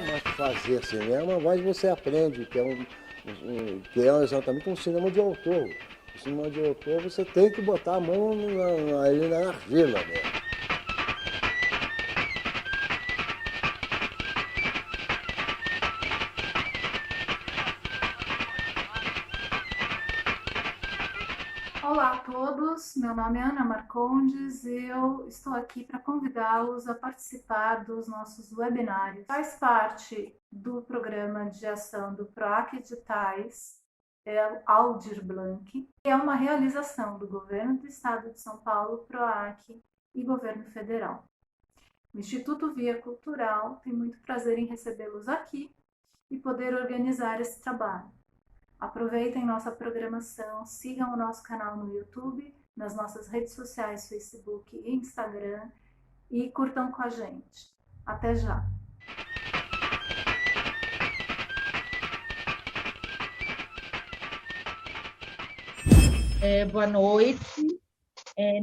Mas fazer cinema, mas você aprende que é exatamente um cinema de autor. O cinema de autor você tem que botar a mão ali na argila mesmo. Olá a todos, meu nome é Ana Marcondes e eu estou aqui para convidá-los a participar dos nossos webinários. Faz parte do programa de ação do PROAC Editais, Aldir Blanc, que é uma realização do Governo do Estado de São Paulo, PROAC e Governo Federal. O Instituto Via Cultural tem muito prazer em recebê-los aqui e poder organizar esse trabalho. Aproveitem nossa programação, sigam o nosso canal no YouTube, nas nossas redes sociais, Facebook e Instagram e curtam com a gente. Até já! Boa noite.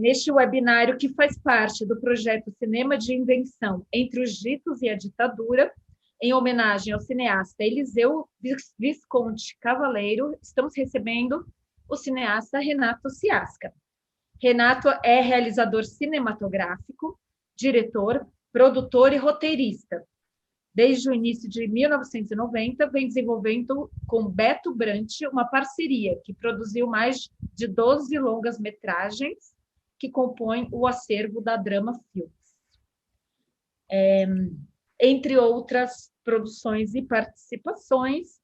Neste webinário que faz parte do projeto Cinema de Invenção entre os Ditos e a Ditadura, em homenagem ao cineasta Eliseu Visconti Cavaleiro, estamos recebendo o cineasta Renato Ciasca. Renato é realizador cinematográfico, diretor, produtor e roteirista. Desde o início de 1990, vem desenvolvendo com Beto Brant uma parceria que produziu mais de 12 longas-metragens que compõem o acervo da Drama Filmes. Entre outras produções e participações,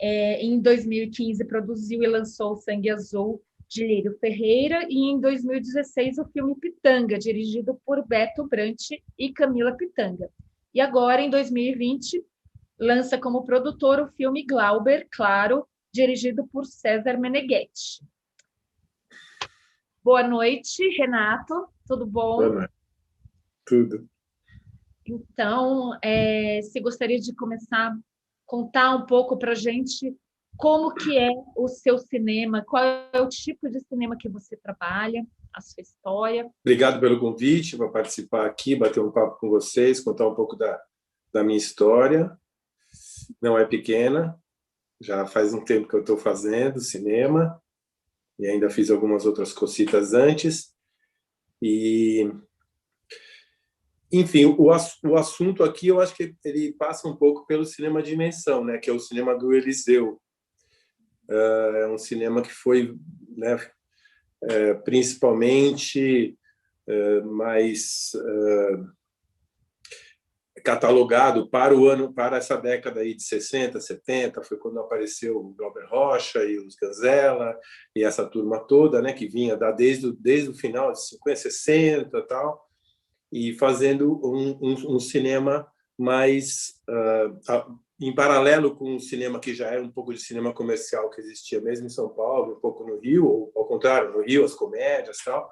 em 2015 produziu e lançou Sangue Azul, de Lírio Ferreira, e em 2016 o filme Pitanga, dirigido por Beto Brant e Camila Pitanga. E agora, em 2020, lança como produtor o filme Glauber, claro, dirigido por César Meneghetti. Boa noite, Renato, tudo bom? Boa noite. Tudo. Então, você gostaria de começar a contar um pouco para a gente como que é o seu cinema, qual é o tipo de cinema que você trabalha, a sua história? Obrigado pelo convite para participar aqui, bater um papo com vocês, contar um pouco da minha história. Não é pequena, já faz um tempo que eu estou fazendo cinema e ainda fiz algumas outras cositas antes. E, enfim, o assunto aqui eu acho que ele passa um pouco pelo cinema de dimensão, né, que é o cinema do Eliseu. É um cinema que foi, né, principalmente mais catalogado para essa década aí de 60, 70, foi quando apareceu o Glauber Rocha e os Ganzella e essa turma toda, né, que vinha desde o final de 50, 60 e tal, e fazendo um cinema mais em paralelo com o cinema que já era um pouco de cinema comercial que existia mesmo em São Paulo, um pouco no Rio, ou ao contrário, no Rio as comédias e tal.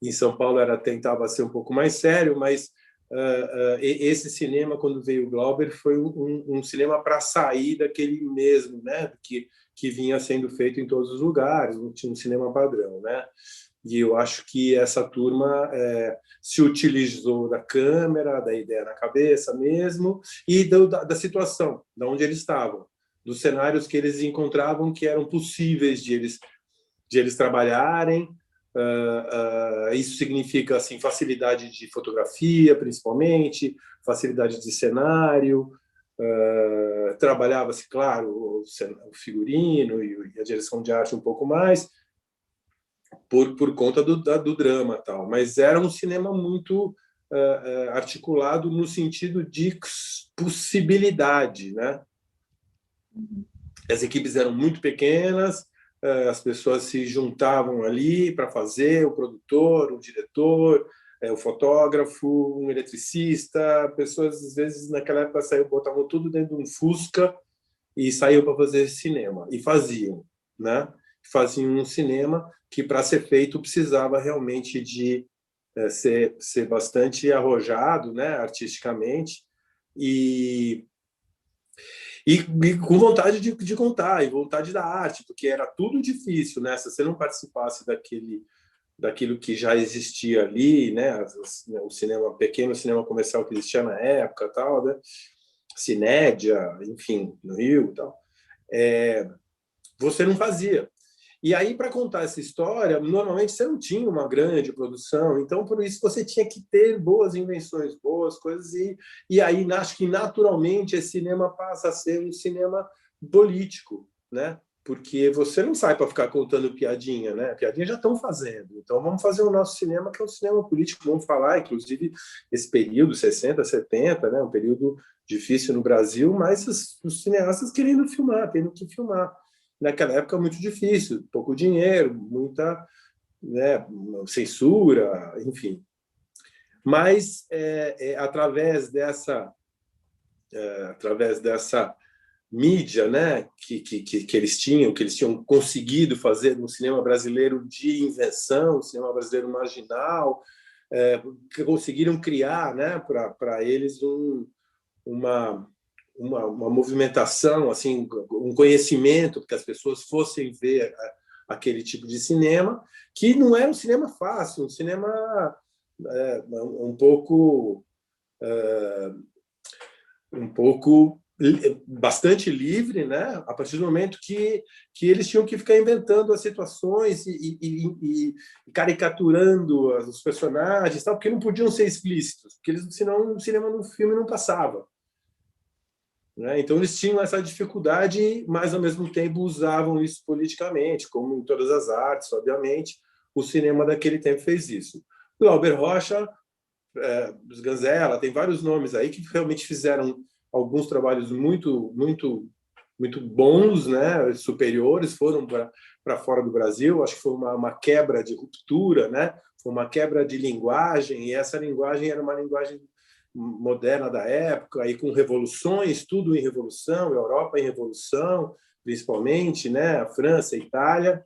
Em São Paulo tentava ser um pouco mais sério, mas esse cinema, quando veio o Glauber, foi um cinema para sair daquele mesmo, né, que vinha sendo feito em todos os lugares, não tinha um cinema padrão, né? E eu acho que essa turma se utilizou da câmera, da ideia na cabeça mesmo, e da situação, de onde eles estavam, dos cenários que eles encontravam que eram possíveis de eles trabalharem. Isso significa assim, facilidade de fotografia, principalmente, facilidade de cenário. Trabalhava-se, claro, o figurino e a direção de arte um pouco mais, por conta do drama tal, mas era um cinema muito articulado no sentido de possibilidade, né? As equipes eram muito pequenas, as pessoas se juntavam ali para fazer, o produtor, o diretor, o fotógrafo, um eletricista, pessoas às vezes naquela época botavam tudo dentro de um Fusca e saíam para fazer cinema, e faziam, né? Faziam um cinema que, para ser feito, precisava realmente de ser bastante arrojado, né, artisticamente, e com vontade de contar, e vontade da arte, porque era tudo difícil, né? Se você não participasse daquilo que já existia ali, né? O cinema pequeno, o cinema comercial que existia na época, tal, né? Cinédia, enfim, no Rio e tal, você não fazia. E aí, para contar essa história, normalmente você não tinha uma grande produção, então, por isso, você tinha que ter boas invenções, boas coisas, e aí acho que naturalmente esse cinema passa a ser um cinema político, né? Porque você não sai para ficar contando piadinha, né? Piadinha já estão fazendo. Então, vamos fazer o nosso cinema, que é um cinema político. Vamos falar, inclusive, esse período, 60, 70, né? Um período difícil no Brasil, mas os cineastas querendo filmar, tendo que filmar. Naquela época, muito difícil, pouco dinheiro, muita, né, censura, enfim. Mas, através dessa mídia, né, que eles tinham conseguido fazer no cinema brasileiro de invenção, cinema brasileiro marginal, que conseguiram criar, né, para eles uma movimentação, assim, um conhecimento, que as pessoas fossem ver aquele tipo de cinema, que não era um cinema fácil, um cinema um pouco bastante livre, né? A partir do momento que eles tinham que ficar inventando as situações e caricaturando os personagens, tal, porque não podiam ser explícitos, porque senão o cinema no filme não passava. Né? Então, eles tinham essa dificuldade, mas, ao mesmo tempo, usavam isso politicamente, como em todas as artes, obviamente. O cinema daquele tempo fez isso. Glauber Rocha, os Ganzella, tem vários nomes aí que realmente fizeram alguns trabalhos muito, muito, muito bons, né? Superiores, foram para fora do Brasil. Acho que foi uma quebra de ruptura, né? Foi uma quebra de linguagem, e essa linguagem era uma linguagem moderna da época, aí com revoluções, tudo em revolução, a Europa em revolução, principalmente, né, a França, a Itália,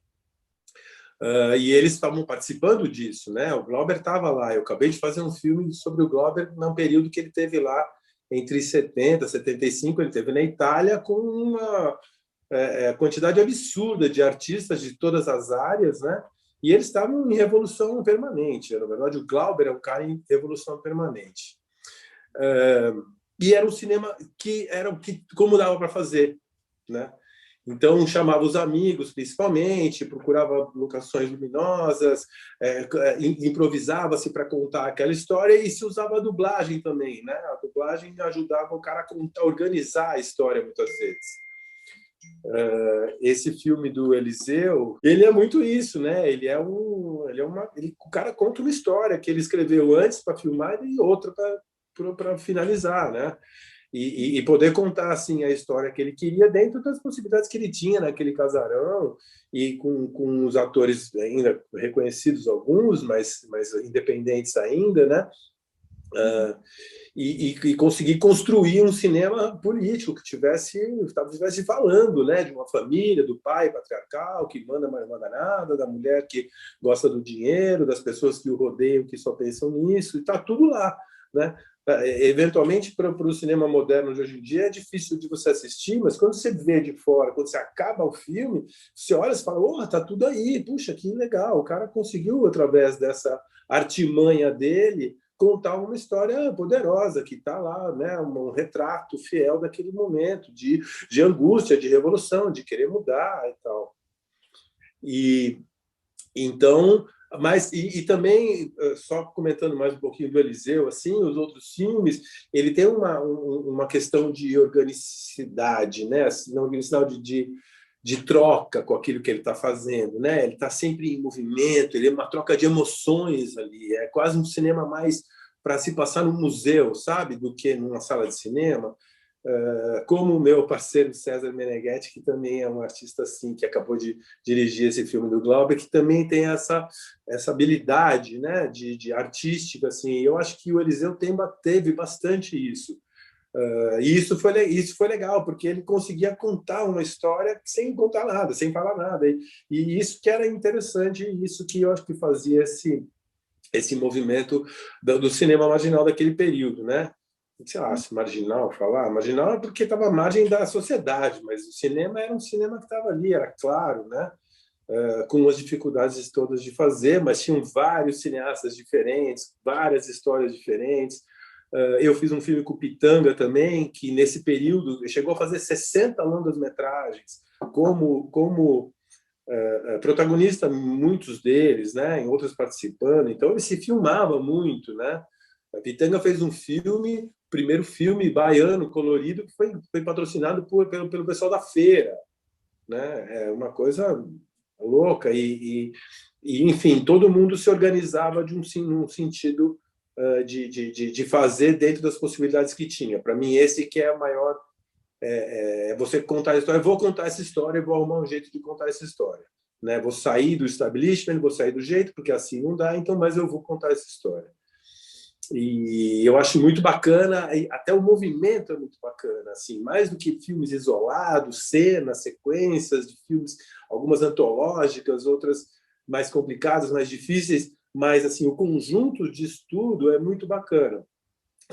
e eles estavam participando disso, né? O Glauber estava lá. Eu acabei de fazer um filme sobre o Glauber num período que ele teve lá entre 70 e 75, ele teve na Itália com uma quantidade absurda de artistas de todas as áreas, né? E eles estavam em revolução permanente. Na verdade, o Glauber é um cara em revolução permanente. E era um cinema que era o que como dava para fazer, né? Então chamava os amigos, principalmente, procurava locações luminosas, improvisava-se para contar aquela história, e se usava a dublagem também, né? A dublagem ajudava o cara a organizar a história muitas vezes. Esse filme do Eliseu, ele é muito isso, né? O cara conta uma história que ele escreveu antes para filmar e outra para finalizar, né? E poder contar assim a história que ele queria dentro das possibilidades que ele tinha naquele casarão, e com os atores ainda reconhecidos, alguns, mas independentes ainda, né? E conseguir construir um cinema político que estivesse falando, né, de uma família, do pai patriarcal que manda, mas não manda nada, da mulher que gosta do dinheiro, das pessoas que o rodeiam, que só pensam nisso, e está tudo lá, né? Eventualmente, para o cinema moderno de hoje em dia, é difícil de você assistir, mas quando você vê de fora, quando você acaba o filme, você olha e fala, oh, tá tudo aí, puxa, que legal, o cara conseguiu, através dessa artimanha dele, contar uma história poderosa, que está lá, né, um retrato fiel daquele momento, de angústia, de revolução, de querer mudar e tal. E então... Mas e também, só comentando mais um pouquinho do Eliseu, assim, os outros filmes, ele tem uma questão de organicidade, né? Assim, organicidade de troca com aquilo que ele está fazendo, né? Ele está sempre em movimento, ele é uma troca de emoções ali, é quase um cinema mais para se passar no museu, sabe, do que numa sala de cinema. Como o meu parceiro César Meneghetti, que também é um artista assim, que acabou de dirigir esse filme do Glauber, que também tem essa habilidade, né, de artística, assim. Eu acho que o Eliseu teve bastante isso. E isso foi legal, porque ele conseguia contar uma história sem contar nada, sem falar nada. E isso que era interessante, isso que eu acho que fazia esse movimento do cinema marginal daquele período, né? Sei lá, se marginal falar, marginal é porque estava à margem da sociedade, mas o cinema era um cinema que estava ali, era claro, né? Com as dificuldades todas de fazer, mas tinham vários cineastas diferentes, várias histórias diferentes, Eu fiz um filme com o Pitanga também, que nesse período chegou a fazer 60 longas-metragens, como protagonista, muitos deles, né, em outros participando. Então ele se filmava muito, né? A Pitanga fez um filme, primeiro filme baiano colorido, que foi patrocinado pelo pessoal da feira, né? É uma coisa louca e enfim, todo mundo se organizava num sentido de fazer dentro das possibilidades que tinha. Para mim, esse que é a maior... você contar a história. Eu vou contar essa história e vou arrumar um jeito de contar essa história. Né? Vou sair do establishment, vou sair do jeito, porque assim não dá, então, mas eu vou contar essa história. E eu acho muito bacana, até o movimento é muito bacana, assim, mais do que filmes isolados, cenas, sequências de filmes, algumas antológicas, outras mais complicadas, mais difíceis, mas assim, o conjunto de estudo é muito bacana,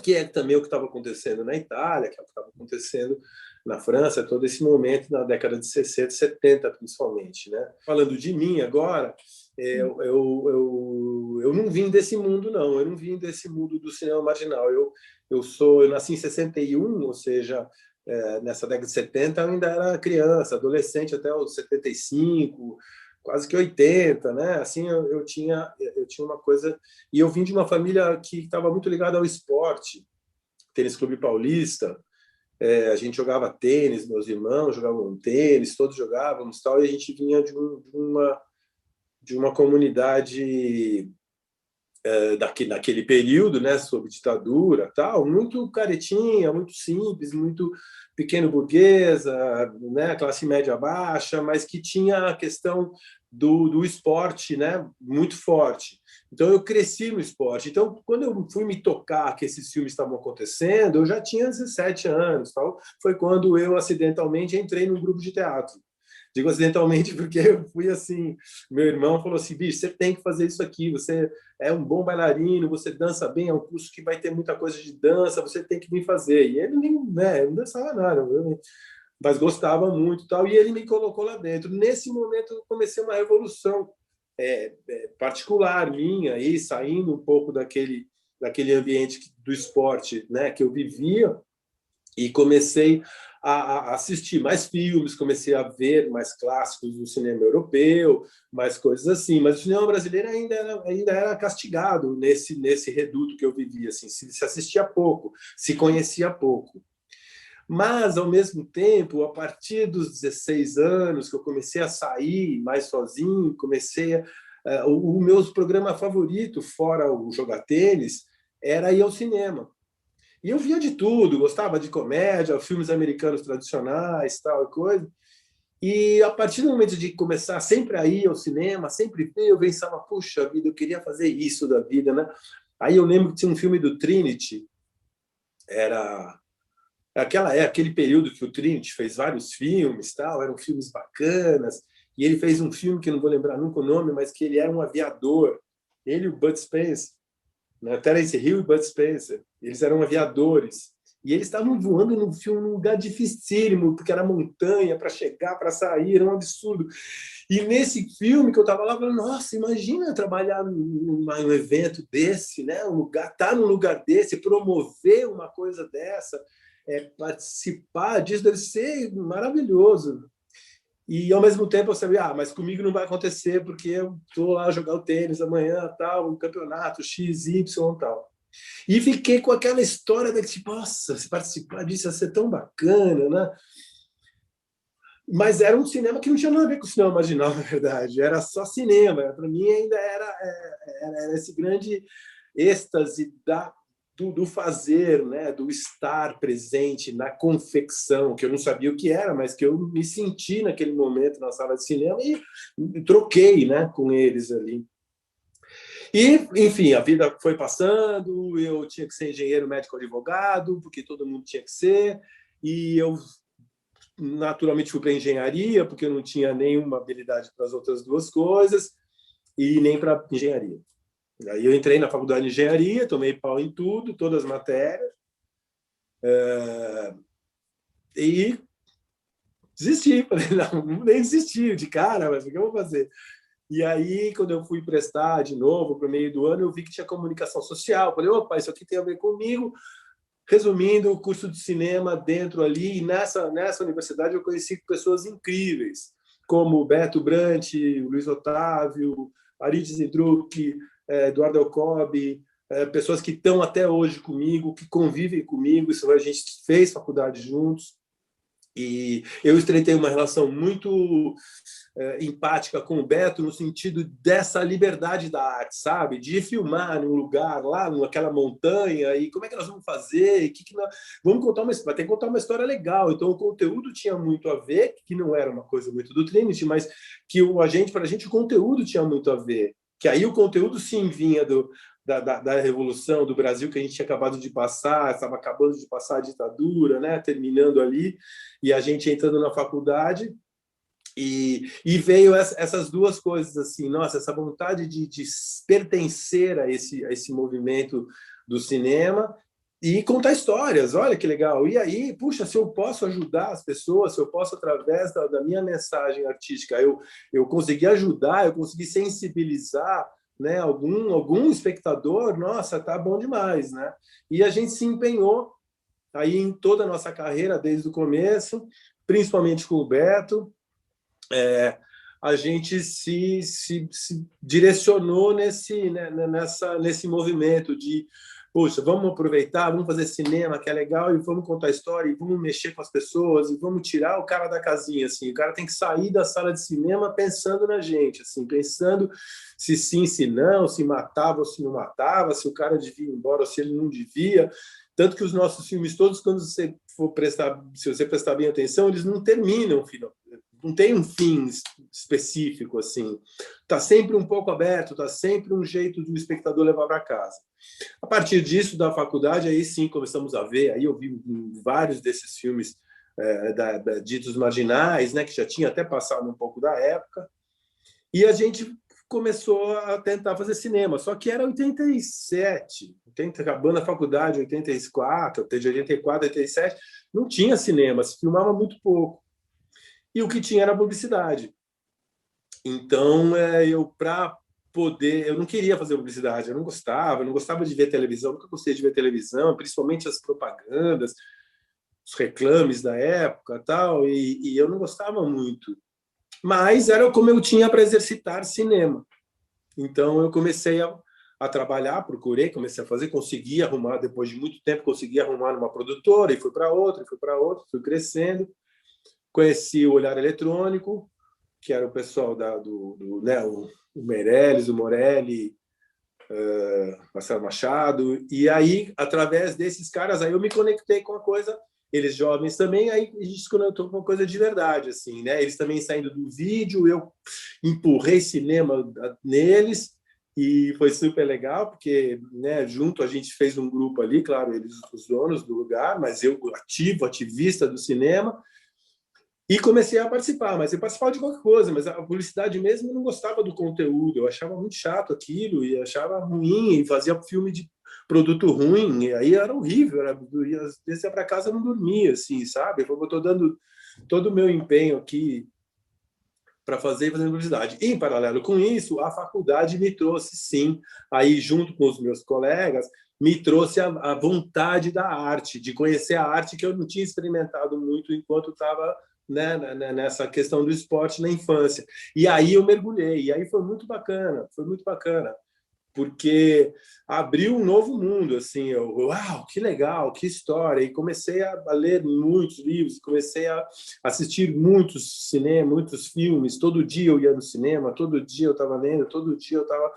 que é também o que estava acontecendo na Itália, que é o que estava acontecendo na França, todo esse momento na década de 60, 70, principalmente, né? Falando de mim agora, eu não vim desse mundo, não. Eu não vim desse mundo do cinema marginal. Eu nasci em 61, ou seja, nessa década de 70 eu ainda era criança, adolescente até os 75, quase que 80, né? Assim, eu tinha uma coisa... E eu vim de uma família que estava muito ligada ao esporte, Tênis Clube Paulista. A gente jogava tênis, meus irmãos jogavam tênis, todos jogávamos, tal, e a gente vinha de uma comunidade naquele período, né, sob ditadura, tal, muito caretinha, muito simples, muito pequeno burguesa, né, classe média baixa, mas que tinha a questão do esporte, né, muito forte. Então eu cresci no esporte. Então quando eu fui me tocar que esses filmes estavam acontecendo, eu já tinha 17 anos, tal. Foi quando eu acidentalmente entrei num grupo de teatro. Digo acidentalmente porque eu fui assim, meu irmão falou assim, bicho, você tem que fazer isso aqui, você é um bom bailarino, você dança bem, é um curso que vai ter muita coisa de dança, você tem que vir fazer. E ele nem, né, não dançava nada, mas gostava muito, tal, e ele me colocou lá dentro. Nesse momento eu comecei uma revolução particular minha, aí, saindo um pouco daquele ambiente do esporte, né, que eu vivia, e comecei a assistir mais filmes, comecei a ver mais clássicos do cinema europeu, mais coisas assim. Mas o cinema brasileiro ainda era castigado nesse reduto que eu vivia. Assim, se assistia pouco, se conhecia pouco. Mas, ao mesmo tempo, a partir dos 16 anos, que eu comecei a sair mais sozinho, o meu programa favorito, fora o jogar tênis, era ir ao cinema. E eu via de tudo, gostava de comédia, filmes americanos tradicionais, tal coisa. E a partir do momento de começar sempre a ir ao cinema, sempre ver, eu pensava, puxa vida, eu queria fazer isso da vida, né? Aí eu lembro que tinha um filme do Trinity, era aquele período que o Trinity fez vários filmes, tal, eram filmes bacanas, e ele fez um filme que eu não vou lembrar nunca o nome, mas que ele era um aviador, ele e o Bud Spencer, né? Terence Hill e Bud Spencer, eles eram aviadores, e eles estavam voando num filme num lugar dificílimo, porque era montanha, para chegar, para sair, era um absurdo. E nesse filme que eu estava lá, eu falei, nossa, imagina trabalhar num evento desse, né? Estar num lugar desse, promover uma coisa dessa, participar disso deve ser maravilhoso. E, ao mesmo tempo, eu sabia, mas comigo não vai acontecer, porque eu estou lá a jogar o tênis amanhã, tal, um campeonato X, Y, tal. E fiquei com aquela história de tipo, nossa, se participar disso ia ser tão bacana, né? Mas era um cinema que não tinha nada a ver com o cinema marginal, na verdade. Era só cinema. Para mim, ainda era esse grande êxtase do fazer, né? Do estar presente na confecção, que eu não sabia o que era, mas que eu me senti naquele momento na sala de cinema e troquei, né, com eles ali. E, enfim, a vida foi passando, eu tinha que ser engenheiro, médico, advogado, porque todo mundo tinha que ser, e eu naturalmente fui para engenharia, porque eu não tinha nenhuma habilidade para as outras duas coisas, e nem para engenharia. Aí eu entrei na faculdade de engenharia, tomei pau em tudo, todas as matérias, e desisti. Falei, não, nem desisti de cara, mas o que eu vou fazer? E aí, quando eu fui prestar de novo para o meio do ano, eu vi que tinha comunicação social. Falei, opa, isso aqui tem a ver comigo. Resumindo, o curso de cinema dentro ali, e nessa universidade eu conheci pessoas incríveis, como o Beto Brant, o Luiz Otávio, Arid Zindruck, Eduardo Alcobi, pessoas que estão até hoje comigo, que convivem comigo, isso a gente fez faculdade juntos. E eu estreitei uma relação muito empática com o Beto no sentido dessa liberdade da arte, sabe? De filmar num lugar lá, naquela montanha, e como é que nós vamos fazer? Vamos contar vai ter que contar uma história legal. Então o conteúdo tinha muito a ver, que não era uma coisa muito do Trinity, mas que para a gente o conteúdo tinha muito a ver. Que aí o conteúdo sim vinha da Revolução do Brasil, que a gente tinha acabado de passar, estava acabando de passar a ditadura, né? Terminando ali, e a gente entrando na faculdade, e veio essas duas coisas, assim, nossa, essa vontade de pertencer a esse movimento do cinema e contar histórias, olha que legal. E aí, puxa, se eu posso ajudar as pessoas, se eu posso, através da minha mensagem artística, eu consegui ajudar, eu consegui sensibilizar, né, algum espectador, nossa, tá bom demais, né? E a gente se empenhou aí em toda a nossa carreira, desde o começo, principalmente com o Beto, a gente se direcionou nesse movimento de, poxa, vamos aproveitar, vamos fazer cinema, que é legal, e vamos contar história, e vamos mexer com as pessoas, e vamos tirar o cara da casinha, assim. O cara tem que sair da sala de cinema pensando na gente, assim, pensando se sim, se não, se matava ou se não matava, se o cara devia ir embora ou se ele não devia. Tanto que os nossos filmes todos, se você prestar bem atenção, eles não terminam, não tem um fim específico, assim. Está sempre um pouco aberto, está sempre um jeito do espectador levar para casa. A partir disso, da faculdade, aí sim começamos a ver, aí eu vi vários desses filmes ditos marginais, né, que já tinha até passado um pouco da época, e a gente começou a tentar fazer cinema, só que era 87, acabando a faculdade, 84, de 84 a 87, não tinha cinema, se filmava muito pouco. E o que tinha era publicidade. Então, eu não queria fazer publicidade, eu não gostava de ver televisão, nunca gostei de ver televisão, principalmente as propagandas, os reclames da época, tal, e eu não gostava muito. Mas era como eu tinha para exercitar cinema. Então, eu comecei a trabalhar, comecei a fazer, consegui arrumar, depois de muito tempo, consegui arrumar numa produtora, e fui para outra, fui crescendo. Conheci o Olhar Eletrônico, que era o pessoal né, o Meirelles, o Morelli, Marcelo Machado, e aí, através desses caras, aí eu me conectei com a coisa, eles jovens também, aí a gente se conectou com uma coisa de verdade, assim, né? Eles também saindo do vídeo, eu empurrei cinema neles, e foi super legal, porque, né, junto a gente fez um grupo ali, claro, eles os donos do lugar, mas eu ativista do cinema, e comecei a participar, mas eu participava de qualquer coisa, mas a publicidade mesmo eu não gostava do conteúdo, eu achava muito chato aquilo, e achava ruim, e fazia filme de produto ruim, e aí era horrível, às vezes ia para casa e não dormia, assim, sabe? Eu estou dando todo o meu empenho aqui para fazer publicidade. E, em paralelo com isso, a faculdade me trouxe, sim, aí junto com os meus colegas, me trouxe a vontade da arte, de conhecer a arte que eu não tinha experimentado muito enquanto estava, né, nessa questão do esporte na infância. E aí eu mergulhei, e aí foi muito bacana, porque abriu um novo mundo, assim, uau, que legal, que história, e comecei a ler muitos livros, comecei a assistir muitos filmes, todo dia eu ia no cinema, todo dia eu estava lendo, todo dia eu estava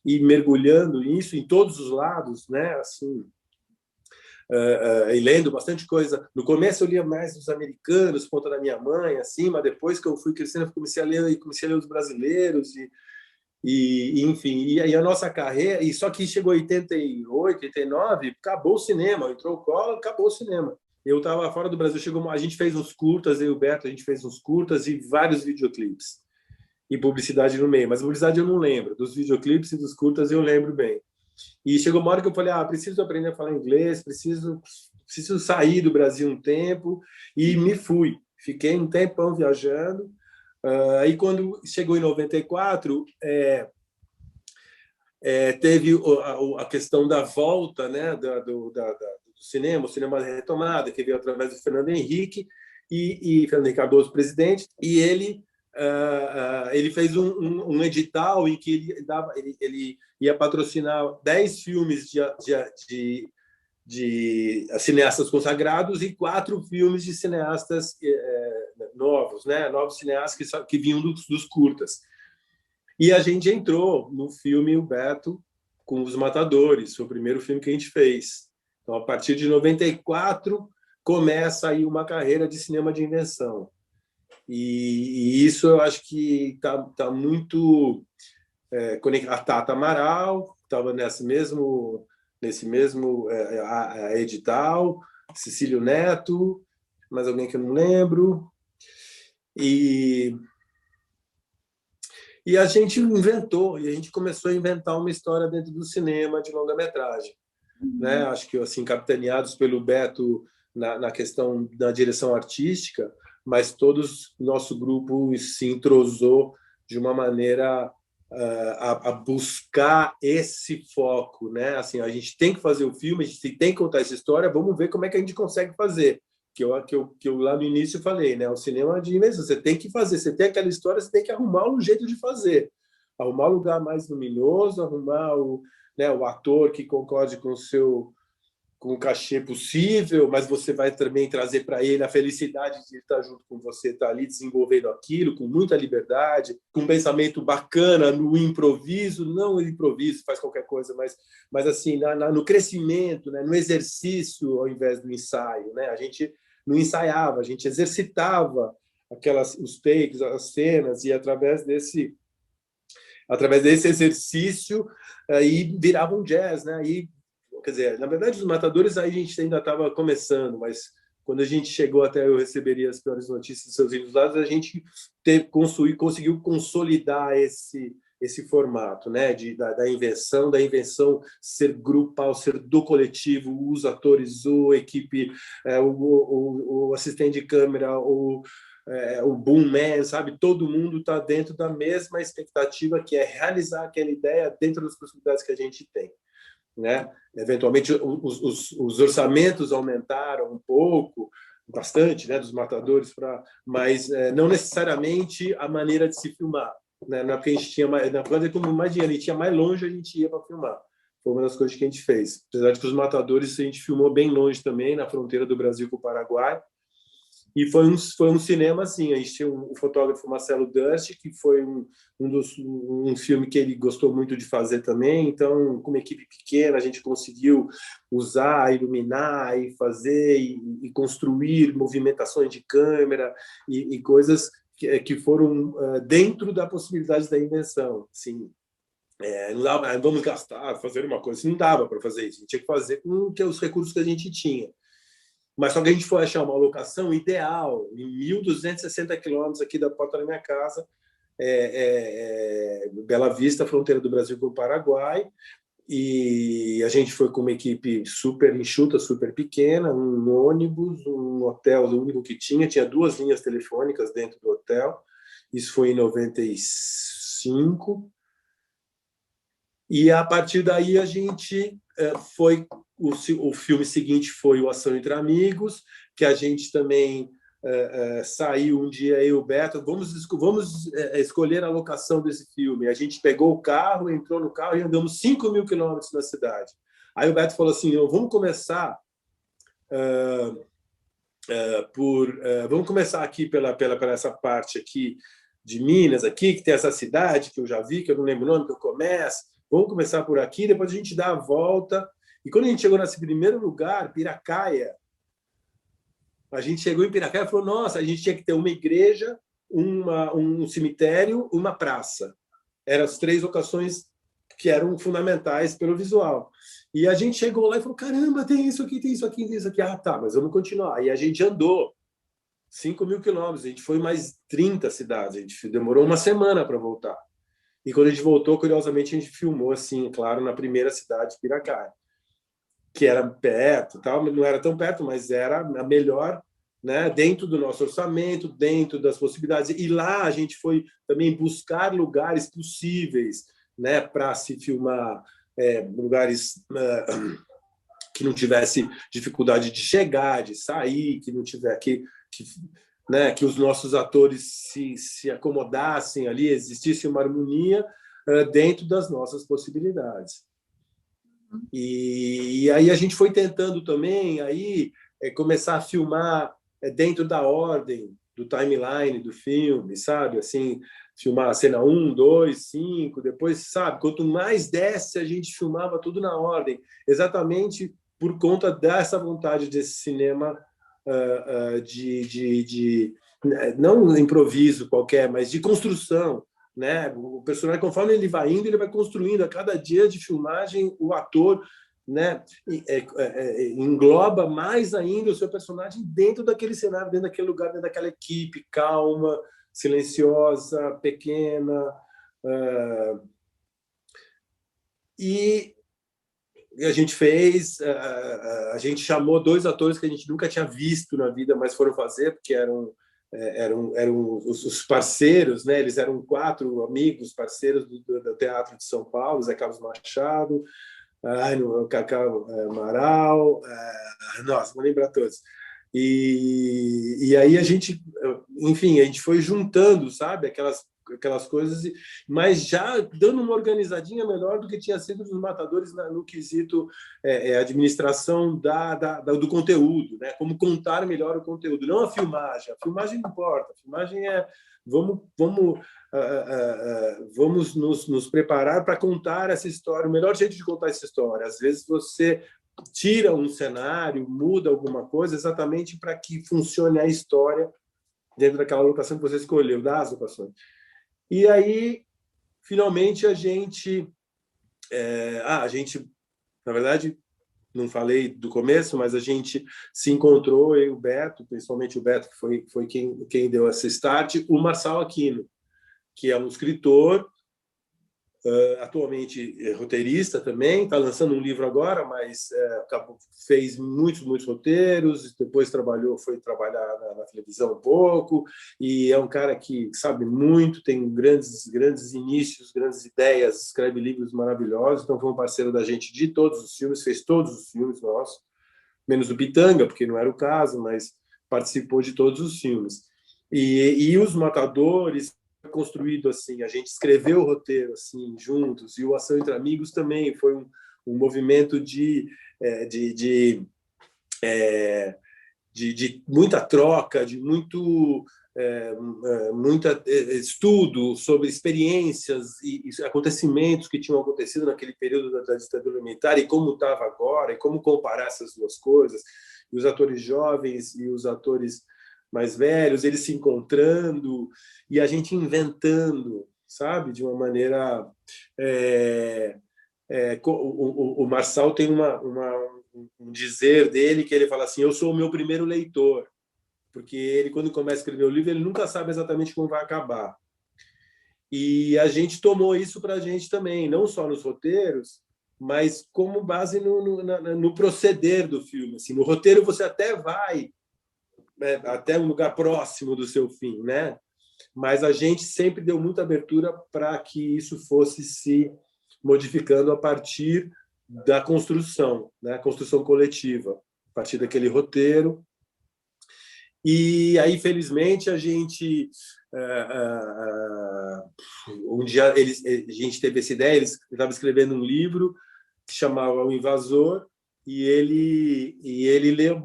mergulhando nisso, em todos os lados, né, assim, e lendo bastante coisa. No começo eu lia mais os americanos, por conta da minha mãe, assim, mas depois que eu fui crescendo, eu comecei a ler os brasileiros, enfim, e a nossa carreira, e só que chegou 88, 89, acabou o cinema, entrou o Collor, acabou o cinema. Eu estava fora do Brasil, a gente fez uns curtas, eu e o Beto, a gente fez uns curtas e vários videoclipes. E publicidade no meio, mas publicidade eu não lembro, dos videoclipes e dos curtas eu lembro bem. E chegou uma hora que eu falei, preciso aprender a falar inglês, preciso sair do Brasil um tempo, e me fui. Fiquei um tempão viajando, Aí, quando chegou em 94, teve a questão da volta, né, do cinema, o cinema retomada, que veio através do Fernando Henrique, e Fernando Henrique Cardoso, presidente, e ele fez um edital em que ele ia patrocinar 10 filmes de cineastas consagrados e 4 filmes de cineastas novos, né? Novos cineastas que vinham dos curtas. E a gente entrou no filme O Beto com Os Matadores, foi o primeiro filme que a gente fez. Então, a partir de 94, começa aí uma carreira de cinema de invenção. E isso eu acho que tá muito conectado. A Tata Amaral estava nesse mesmo edital, Cecílio Neto, mais alguém que eu não lembro. E a gente inventou, e a gente começou a inventar uma história dentro do cinema de longa-metragem. Né? Acho que, assim, capitaneados pelo Beto na questão da direção artística, mas todos nosso grupo se entrosou de uma maneira a buscar esse foco, né? Assim, a gente tem que fazer o filme, a gente tem que contar essa história, vamos ver como é que a gente consegue fazer. Que eu lá no início falei, né? O cinema de invenção, você tem que fazer, você tem aquela história, você tem que arrumar um jeito de fazer. Arrumar um lugar mais luminoso, arrumar o ator que concorde com o cachê possível, mas você vai também trazer para ele a felicidade de estar junto com você, estar ali desenvolvendo aquilo com muita liberdade, com um pensamento bacana no improviso, não no improviso, faz qualquer coisa, mas assim, no crescimento, né, no exercício ao invés do ensaio, né? A gente não ensaiava, a gente exercitava os takes, as cenas, e através desse exercício aí virava um jazz, né? Aí, quer dizer, na verdade, Os Matadores aí a gente ainda estava começando, mas quando a gente chegou até Eu Receberia as Piores Notícias dos Seus Ilusados, a gente conseguiu consolidar esse formato, né? Da invenção ser grupal, ser do coletivo, os atores, a equipe, o assistente de câmera, o boom man, sabe? Todo mundo está dentro da mesma expectativa, que é realizar aquela ideia dentro das possibilidades que a gente tem, né? Eventualmente, os orçamentos aumentaram um pouco, bastante, né, dos Matadores, mas não necessariamente a maneira de se filmar, né? Não é porque a gente tinha mais, na verdade, como mais dinheiro, a gente tinha mais longe, a gente ia para filmar. Foi uma das coisas que a gente fez. Apesar de que Os Matadores a gente filmou bem longe também, na fronteira do Brasil com o Paraguai. E foi um cinema assim, a gente tinha o fotógrafo Marcelo Dust, que foi um filme que ele gostou muito de fazer também, então, com uma equipe pequena, a gente conseguiu usar, iluminar, e fazer, e construir movimentações de câmera, e coisas que foram dentro da possibilidade da invenção, assim. Não dava, vamos gastar, fazer uma coisa, não dava para fazer isso, a gente tinha que fazer com os recursos que a gente tinha. Mas só que a gente foi achar uma locação ideal, em 1.260 quilômetros aqui da porta da minha casa, Bela Vista, fronteira do Brasil com o Paraguai, e a gente foi com uma equipe super enxuta, super pequena, um ônibus, um hotel, o único que tinha 2 linhas telefônicas dentro do hotel, isso foi em 95, e a partir daí a gente foi... O filme seguinte foi o Ação Entre Amigos, que a gente também saiu um dia, eu e o Beto, vamos escolher a locação desse filme. A gente pegou o carro, entrou no carro e andamos 5.000 quilômetros na cidade. Aí o Beto falou assim, vamos começar vamos começar aqui pela essa parte aqui de Minas, aqui, que tem essa cidade que eu já vi, que eu não lembro o nome, que eu começo. Vamos começar por aqui, depois a gente dá a volta. E quando a gente chegou nesse primeiro lugar, Piracaia, a gente chegou em Piracaia e falou, nossa, a gente tinha que ter uma igreja, um cemitério, uma praça. Eram as 3 locações que eram fundamentais pelo visual. E a gente chegou lá e falou, caramba, tem isso aqui, tem isso aqui, tem isso aqui. Ah, tá, mas vamos continuar. E a gente andou 5.000 quilômetros, a gente foi mais 30 cidades, a gente demorou uma semana para voltar. E quando a gente voltou, curiosamente, a gente filmou, assim, claro, na primeira cidade, Piracaia, que era perto, tal, não era tão perto, mas era a melhor né, dentro do nosso orçamento, dentro das possibilidades. E lá a gente foi também buscar lugares possíveis, né, para se filmar, lugares que não tivesse dificuldade de chegar, de sair, que não tiver né, que os nossos atores se acomodassem ali, existisse uma harmonia dentro das nossas possibilidades. E aí a gente foi tentando também aí começar a filmar dentro da ordem do timeline do filme, sabe? Assim, filmar a cena 1, 2, 5, depois, sabe? Quanto mais desce, a gente filmava tudo na ordem, exatamente por conta dessa vontade desse cinema não improviso qualquer, mas de construção, né? O personagem, conforme ele vai indo, ele vai construindo a cada dia de filmagem, o ator, né, engloba mais ainda o seu personagem dentro daquele cenário, dentro daquele lugar, dentro daquela equipe calma, silenciosa, pequena. E a gente fez, a gente chamou 2 atores que a gente nunca tinha visto na vida, mas foram fazer, porque eram os parceiros, né? Eles eram 4 amigos, parceiros do Teatro de São Paulo, Zé Carlos Machado, o Cacau Amaral, nossa, vou lembrar todos. E aí a gente, enfim, a gente foi juntando, sabe, aquelas coisas, mas já dando uma organizadinha melhor do que tinha sido nos Matadores no quesito administração do conteúdo, né? Como contar melhor o conteúdo, não a filmagem. A filmagem não importa, a filmagem é vamos nos preparar para contar essa história, o melhor jeito de contar essa história. Às vezes você tira um cenário, muda alguma coisa exatamente para que funcione a história dentro daquela locação que você escolheu, das locações. E aí, finalmente, a gente, na verdade, não falei do começo, mas a gente se encontrou, eu e o Beto, principalmente o Beto, que foi quem deu essa start, o Marçal Aquino, que é um escritor, atualmente roteirista também, está lançando um livro agora, mas fez muitos roteiros, depois foi trabalhar na televisão um pouco, e é um cara que sabe muito, tem grandes inícios, grandes ideias, escreve livros maravilhosos, então foi um parceiro da gente de todos os filmes, fez todos os filmes nossos, menos o Pitanga, porque não era o caso, mas participou de todos os filmes. E Os Matadores, construído assim, a gente escreveu o roteiro assim juntos, e o Ação Entre Amigos também foi um movimento de muita troca, de muito estudo sobre experiências e acontecimentos que tinham acontecido naquele período da ditadura militar e como estava agora, e como comparar essas duas coisas, e os atores jovens e os atores mais velhos, eles se encontrando e a gente inventando, sabe, de uma maneira... o Marçal tem um dizer dele que ele fala assim: eu sou o meu primeiro leitor, porque ele, quando começa a escrever o livro, ele nunca sabe exatamente como vai acabar. E a gente tomou isso para a gente também, não só nos roteiros, mas como base no proceder do filme. Assim, no roteiro você até vai até um lugar próximo do seu fim, né? Mas a gente sempre deu muita abertura para que isso fosse se modificando a partir da construção, né? Construção coletiva, a partir daquele roteiro. E aí, felizmente, a gente um dia a gente teve essa ideia, eles estavam escrevendo um livro que chamava O Invasor, e ele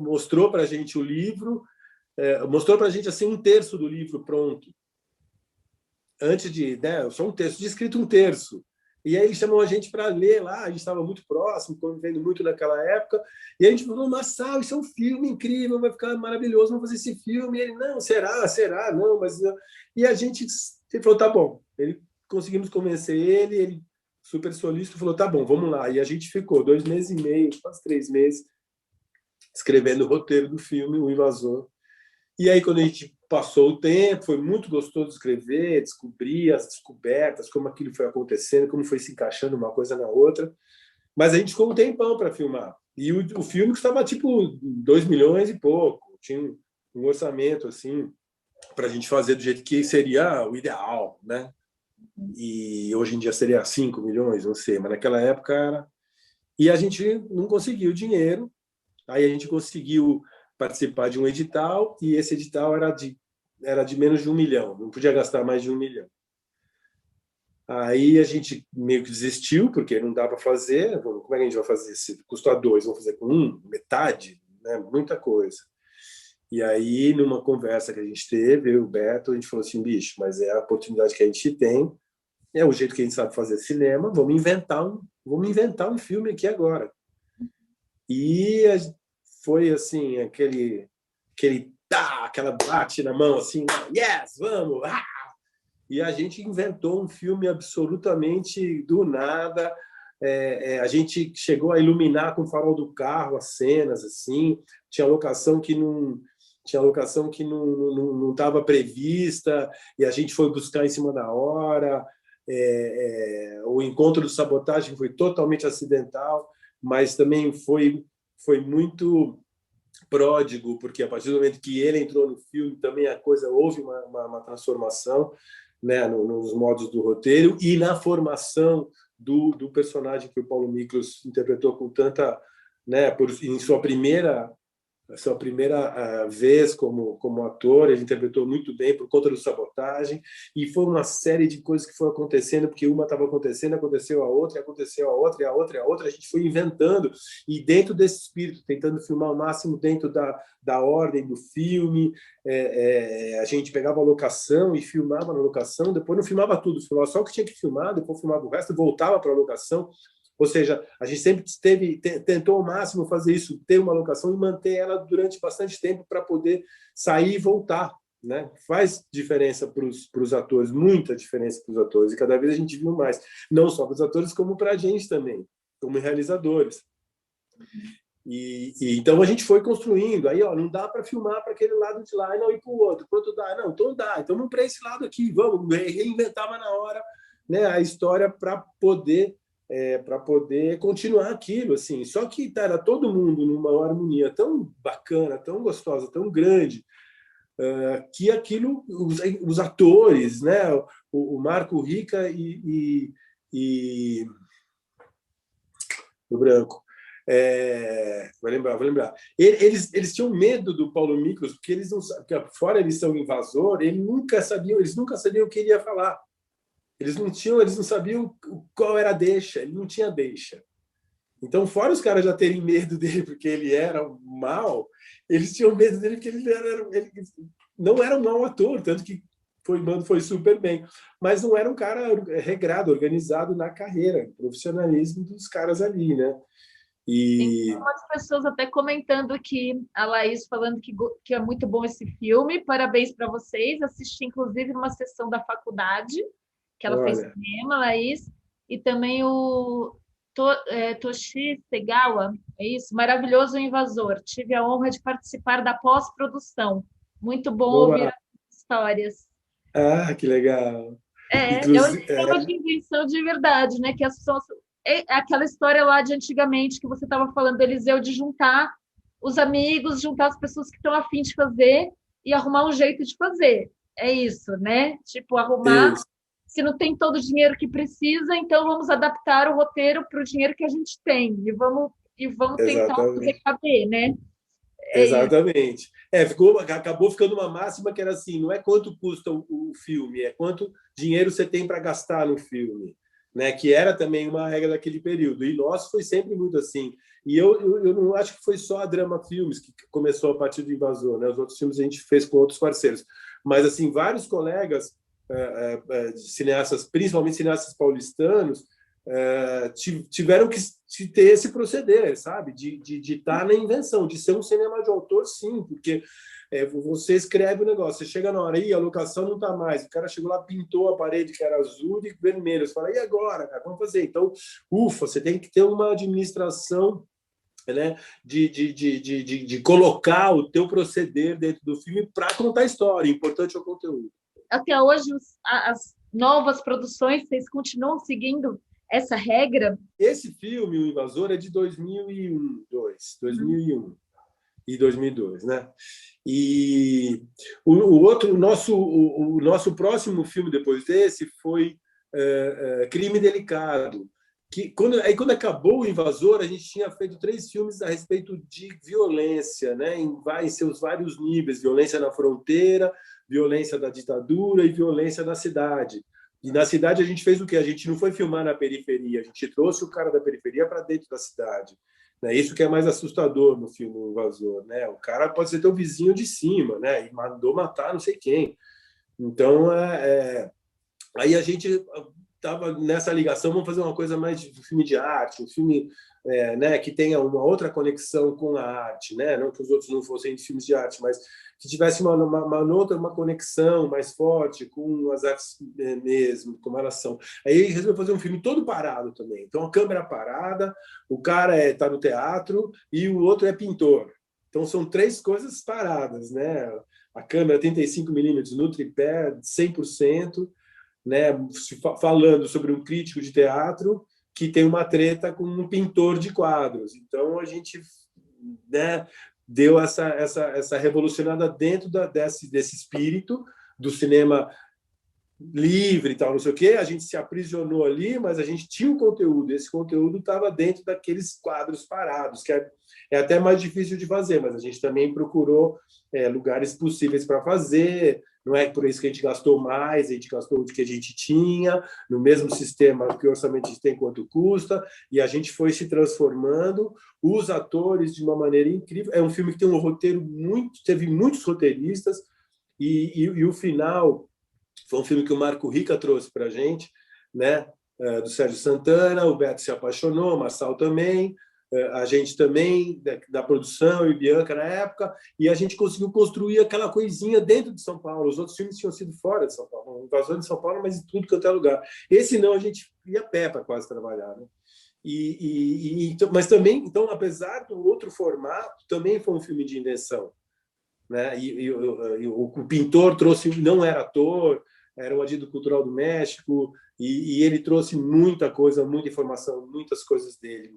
mostrou para a gente o livro, mostrou para a gente assim 1/3 do livro pronto, antes de, né, só 1/3, de escrito 1/3. E aí ele chamou a gente para ler lá, a gente estava muito próximo, convivendo muito naquela época, e a gente falou: Marçal, isso é um filme incrível, vai ficar maravilhoso, vamos fazer esse filme. E ele: não, será, não, mas... E a gente falou: tá bom. Conseguimos convencer ele super solícito, falou: tá bom, vamos lá. E a gente ficou 2 meses e meio, quase 3 meses, escrevendo o roteiro do filme, O Invasor. E aí, quando a gente passou o tempo, foi muito gostoso escrever, descobrir as descobertas, como aquilo foi acontecendo, como foi se encaixando uma coisa na outra. Mas a gente ficou um tempão para filmar. E o filme custava tipo 2 milhões e pouco. Tinha um orçamento assim para a gente fazer do jeito que seria o ideal, né? E hoje em dia seria 5 milhões, não sei, mas naquela época era. E a gente não conseguiu dinheiro, aí a gente conseguiu participar de um edital, e esse edital era de menos de 1 milhão, não podia gastar mais de 1 milhão. Aí a gente meio que desistiu, porque não dá para fazer. Como é que a gente vai fazer? Se custou 2, vamos fazer com 1, metade, né? Muita coisa. E aí, numa conversa que a gente teve, eu e o Beto, a gente falou assim, bicho, mas é a oportunidade que a gente tem, é o jeito que a gente sabe fazer cinema, vamos inventar um filme aqui agora. E foi assim, aquela bate na mão, assim, yes, vamos! Ah! E a gente inventou um filme absolutamente do nada. A gente chegou a iluminar com o farol do carro as cenas, assim. Tinha locação que não estava prevista, e a gente foi buscar em cima da hora. O encontro do Sabotagem foi totalmente acidental, mas também foi muito pródigo, porque a partir do momento que ele entrou no filme, também a coisa houve uma transformação, né, nos modos do roteiro e na formação do personagem que o Paulo Miklos interpretou com tanta, né, em sua primeira vez como ator. Ele interpretou muito bem por conta do Sabotagem, e foi uma série de coisas que foram acontecendo, porque uma estava acontecendo, aconteceu a outra, e aconteceu a outra, e a outra, e a outra. A gente foi inventando, e dentro desse espírito, tentando filmar o máximo dentro da ordem do filme. A gente pegava a locação e filmava na locação, depois não filmava tudo, filmava só o que tinha que filmar, depois filmava o resto, voltava para a locação. Ou seja, a gente sempre tentou ao máximo fazer isso, ter uma locação e manter ela durante bastante tempo para poder sair e voltar, né? Faz diferença para os atores, muita diferença para os atores, e cada vez a gente viu mais, não só para os atores, como para a gente também, como realizadores. E então a gente foi construindo. Aí, não dá para filmar para aquele lado de lá e não ir para o outro. Quanto dá? Não, então dá. Então vamos para esse lado aqui, vamos reinventar na hora, né, a história para poder continuar aquilo, assim. Só que era todo mundo numa harmonia tão bacana, tão gostosa, tão grande, que aquilo, os atores, né, o Marco Rica e o Branco, vou lembrar. Eles tinham medo do Paulo Miklos, porque eles não, porque fora eles são invasor, eles nunca sabiam o que ele ia falar. Eles não sabiam qual era a deixa, ele não tinha deixa. Então, fora os caras já terem medo dele porque ele era mal, eles tinham medo dele porque ele não era um mau ator, tanto que foi super bem. Mas não era um cara regrado, organizado na carreira, profissionalismo dos caras ali, né? E tem umas pessoas até comentando aqui, a Laís falando que é muito bom esse filme, parabéns para vocês. Assisti, inclusive, numa sessão da faculdade, que ela fez cinema, Laís, e também o Toshi Segawa, é isso? Maravilhoso Invasor. Tive a honra de participar da pós-produção. Muito bom ouvir as histórias. Ah, que legal! É um sistema de invenção de verdade, né? Que as pessoas... aquela história lá de antigamente que você estava falando, Eliseu, de juntar os amigos, juntar as pessoas que estão a fim de fazer e arrumar um jeito de fazer. É isso, né? Tipo, arrumar... Isso. Se não tem todo o dinheiro que precisa, então vamos adaptar o roteiro para o dinheiro que a gente tem e vamos tentar fazer caber, né? Exatamente. Acabou ficando uma máxima que era assim: não é quanto custa o filme, é quanto dinheiro você tem para gastar no filme, né? Que era também uma regra daquele período. E nosso foi sempre muito assim. E eu não acho que foi só a Drama Filmes que começou a partir do Invasor, né? Os outros filmes a gente fez com outros parceiros. Mas assim, vários colegas cineastas, principalmente cineastas paulistanos, tiveram que ter esse proceder, sabe? De estar na invenção, de ser um cinema de autor, sim, porque você escreve o negócio, você chega na hora, a locação não está mais, o cara chegou lá, pintou a parede que era azul e vermelho, você fala, e agora, cara, vamos fazer? Então, você tem que ter uma administração, né, de colocar o teu proceder dentro do filme para contar a história, o importante é o conteúdo. Até hoje, as novas produções, vocês continuam seguindo essa regra? Esse filme, O Invasor, é de 2001. e 2002, né? E o nosso próximo filme depois desse foi Crime Delicado, que quando acabou o Invasor, a gente tinha feito 3 filmes a respeito de violência, né, em seus vários níveis: violência na fronteira, violência da ditadura e violência na cidade. E na cidade a gente fez o quê? A gente não foi filmar na periferia, a gente trouxe o cara da periferia para dentro da cidade. É isso que é mais assustador no filme Invasor, né? O cara pode ser teu vizinho de cima, né? E mandou matar não sei quem. Então, aí a gente estava nessa ligação, vamos fazer uma coisa mais de filme de arte, um filme né, que tenha uma outra conexão com a arte, né? Não que os outros não fossem filmes de arte, mas que tivesse uma conexão mais forte com as artes mesmo, como elas são. Aí resolveu fazer um filme todo parado também. Então, a câmera parada, o cara está no teatro e o outro é pintor. Então, são 3 coisas paradas, né? A câmera 35mm no tripé, 100%, né? Falando sobre um crítico de teatro que tem uma treta com um pintor de quadros. Então, a gente, né, deu essa revolucionada dentro desse espírito do cinema livre e tal, não sei o quê. A gente se aprisionou ali, mas a gente tinha um conteúdo. Esse conteúdo estava dentro daqueles quadros parados, que é até mais difícil de fazer, mas a gente também procurou lugares possíveis para fazer. Não é por isso que a gente gastou mais, a gente gastou o que a gente tinha, no mesmo sistema que o orçamento a gente tem, quanto custa, e a gente foi se transformando, os atores de uma maneira incrível. É um filme que tem um roteiro teve muitos roteiristas, e o final foi um filme que o Marco Rica trouxe para a gente, né? Do Sérgio Santana, o Beto se apaixonou, o Marçal também, a gente também, da produção, e Bianca na época, e a gente conseguiu construir aquela coisinha dentro de São Paulo. Os outros filmes tinham sido fora de São Paulo, Invasor de São Paulo, mas em tudo quanto é lugar. Esse não, a gente ia a pé para quase trabalhar, né? Mas também, então, apesar do outro formato, também foi um filme de invenção, né? O pintor trouxe, não era ator, era o Adido Cultural do México, e ele trouxe muita coisa, muita informação, muitas coisas dele.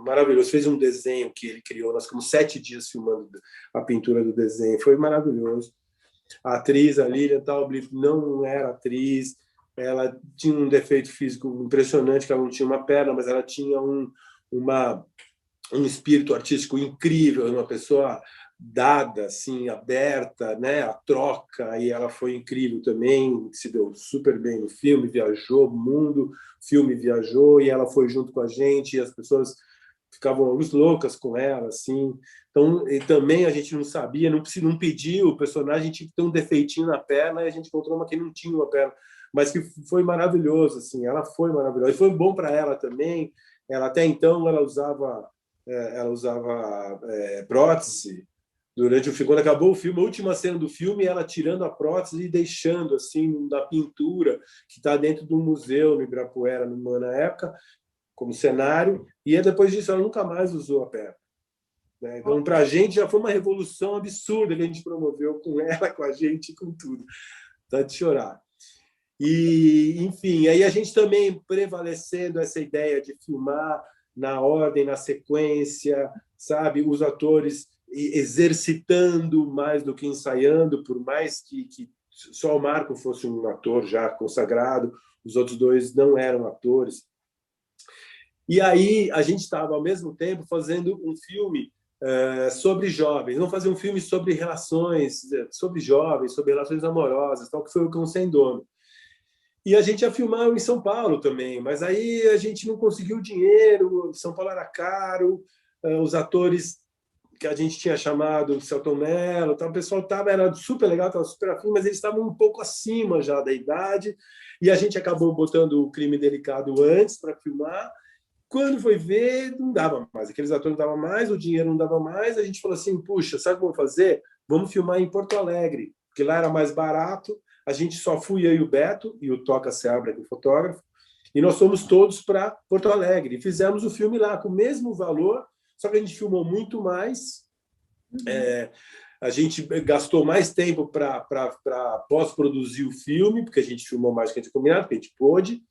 Maravilhoso. Fez um desenho que ele criou, nós ficamos 7 dias filmando a pintura do desenho, foi maravilhoso. A atriz, a Lilian Taubli, não era atriz, ela tinha um defeito físico impressionante, que ela não tinha uma perna, mas ela tinha um espírito artístico incrível, uma pessoa dada, assim, aberta, né, a troca, e ela foi incrível também, se deu super bem no filme, viajou o mundo, o filme viajou, e ela foi junto com a gente, e as pessoas ficavam loucas com ela, assim. Então, e também a gente não sabia, não pediu, o personagem tinha que ter um defeitinho na perna, e a gente encontrou uma que não tinha uma perna, mas que foi maravilhoso, assim, ela foi maravilhosa, e foi bom para ela também. Ela, até então, ela usava prótese durante o filme. Quando acabou o filme, a última cena do filme, ela tirando a prótese e deixando assim da pintura que está dentro do museu no Ibirapuera, na época, como cenário. E depois disso ela nunca mais usou a perna, né? Então, para a gente já foi uma revolução absurda que a gente promoveu com ela, com a gente, com tudo. Tá de chorar. E, enfim, aí a gente também prevalecendo essa ideia de filmar na ordem, na sequência, sabe? Os atores exercitando mais do que ensaiando, por mais que só o Marco fosse um ator já consagrado, os outros 2 não eram atores. E aí a gente estava, ao mesmo tempo, fazendo um filme sobre jovens. Vamos fazer um filme sobre relações, sobre jovens, sobre relações amorosas, tal, que foi o Cão Sem Dono. E a gente ia filmar em São Paulo também, mas aí a gente não conseguiu dinheiro, São Paulo era caro, os atores que a gente tinha chamado, o Celton Mello, então, o pessoal era super legal, estava super afim, mas eles estavam um pouco acima já da idade, e a gente acabou botando o Crime Delicado antes para filmar. Quando foi ver, não dava mais, aqueles atores não davam mais, o dinheiro não dava mais, a gente falou assim, puxa, sabe o que vamos fazer? Vamos filmar em Porto Alegre, porque lá era mais barato. A gente só fui eu e o Beto, e o Toca Seabra, que é o fotógrafo, e nós fomos todos para Porto Alegre. E fizemos o filme lá, com o mesmo valor, só que a gente filmou muito mais. A gente gastou mais tempo para pós-produzir o filme, porque a gente filmou mais do que a gente combinado, porque a gente pôde.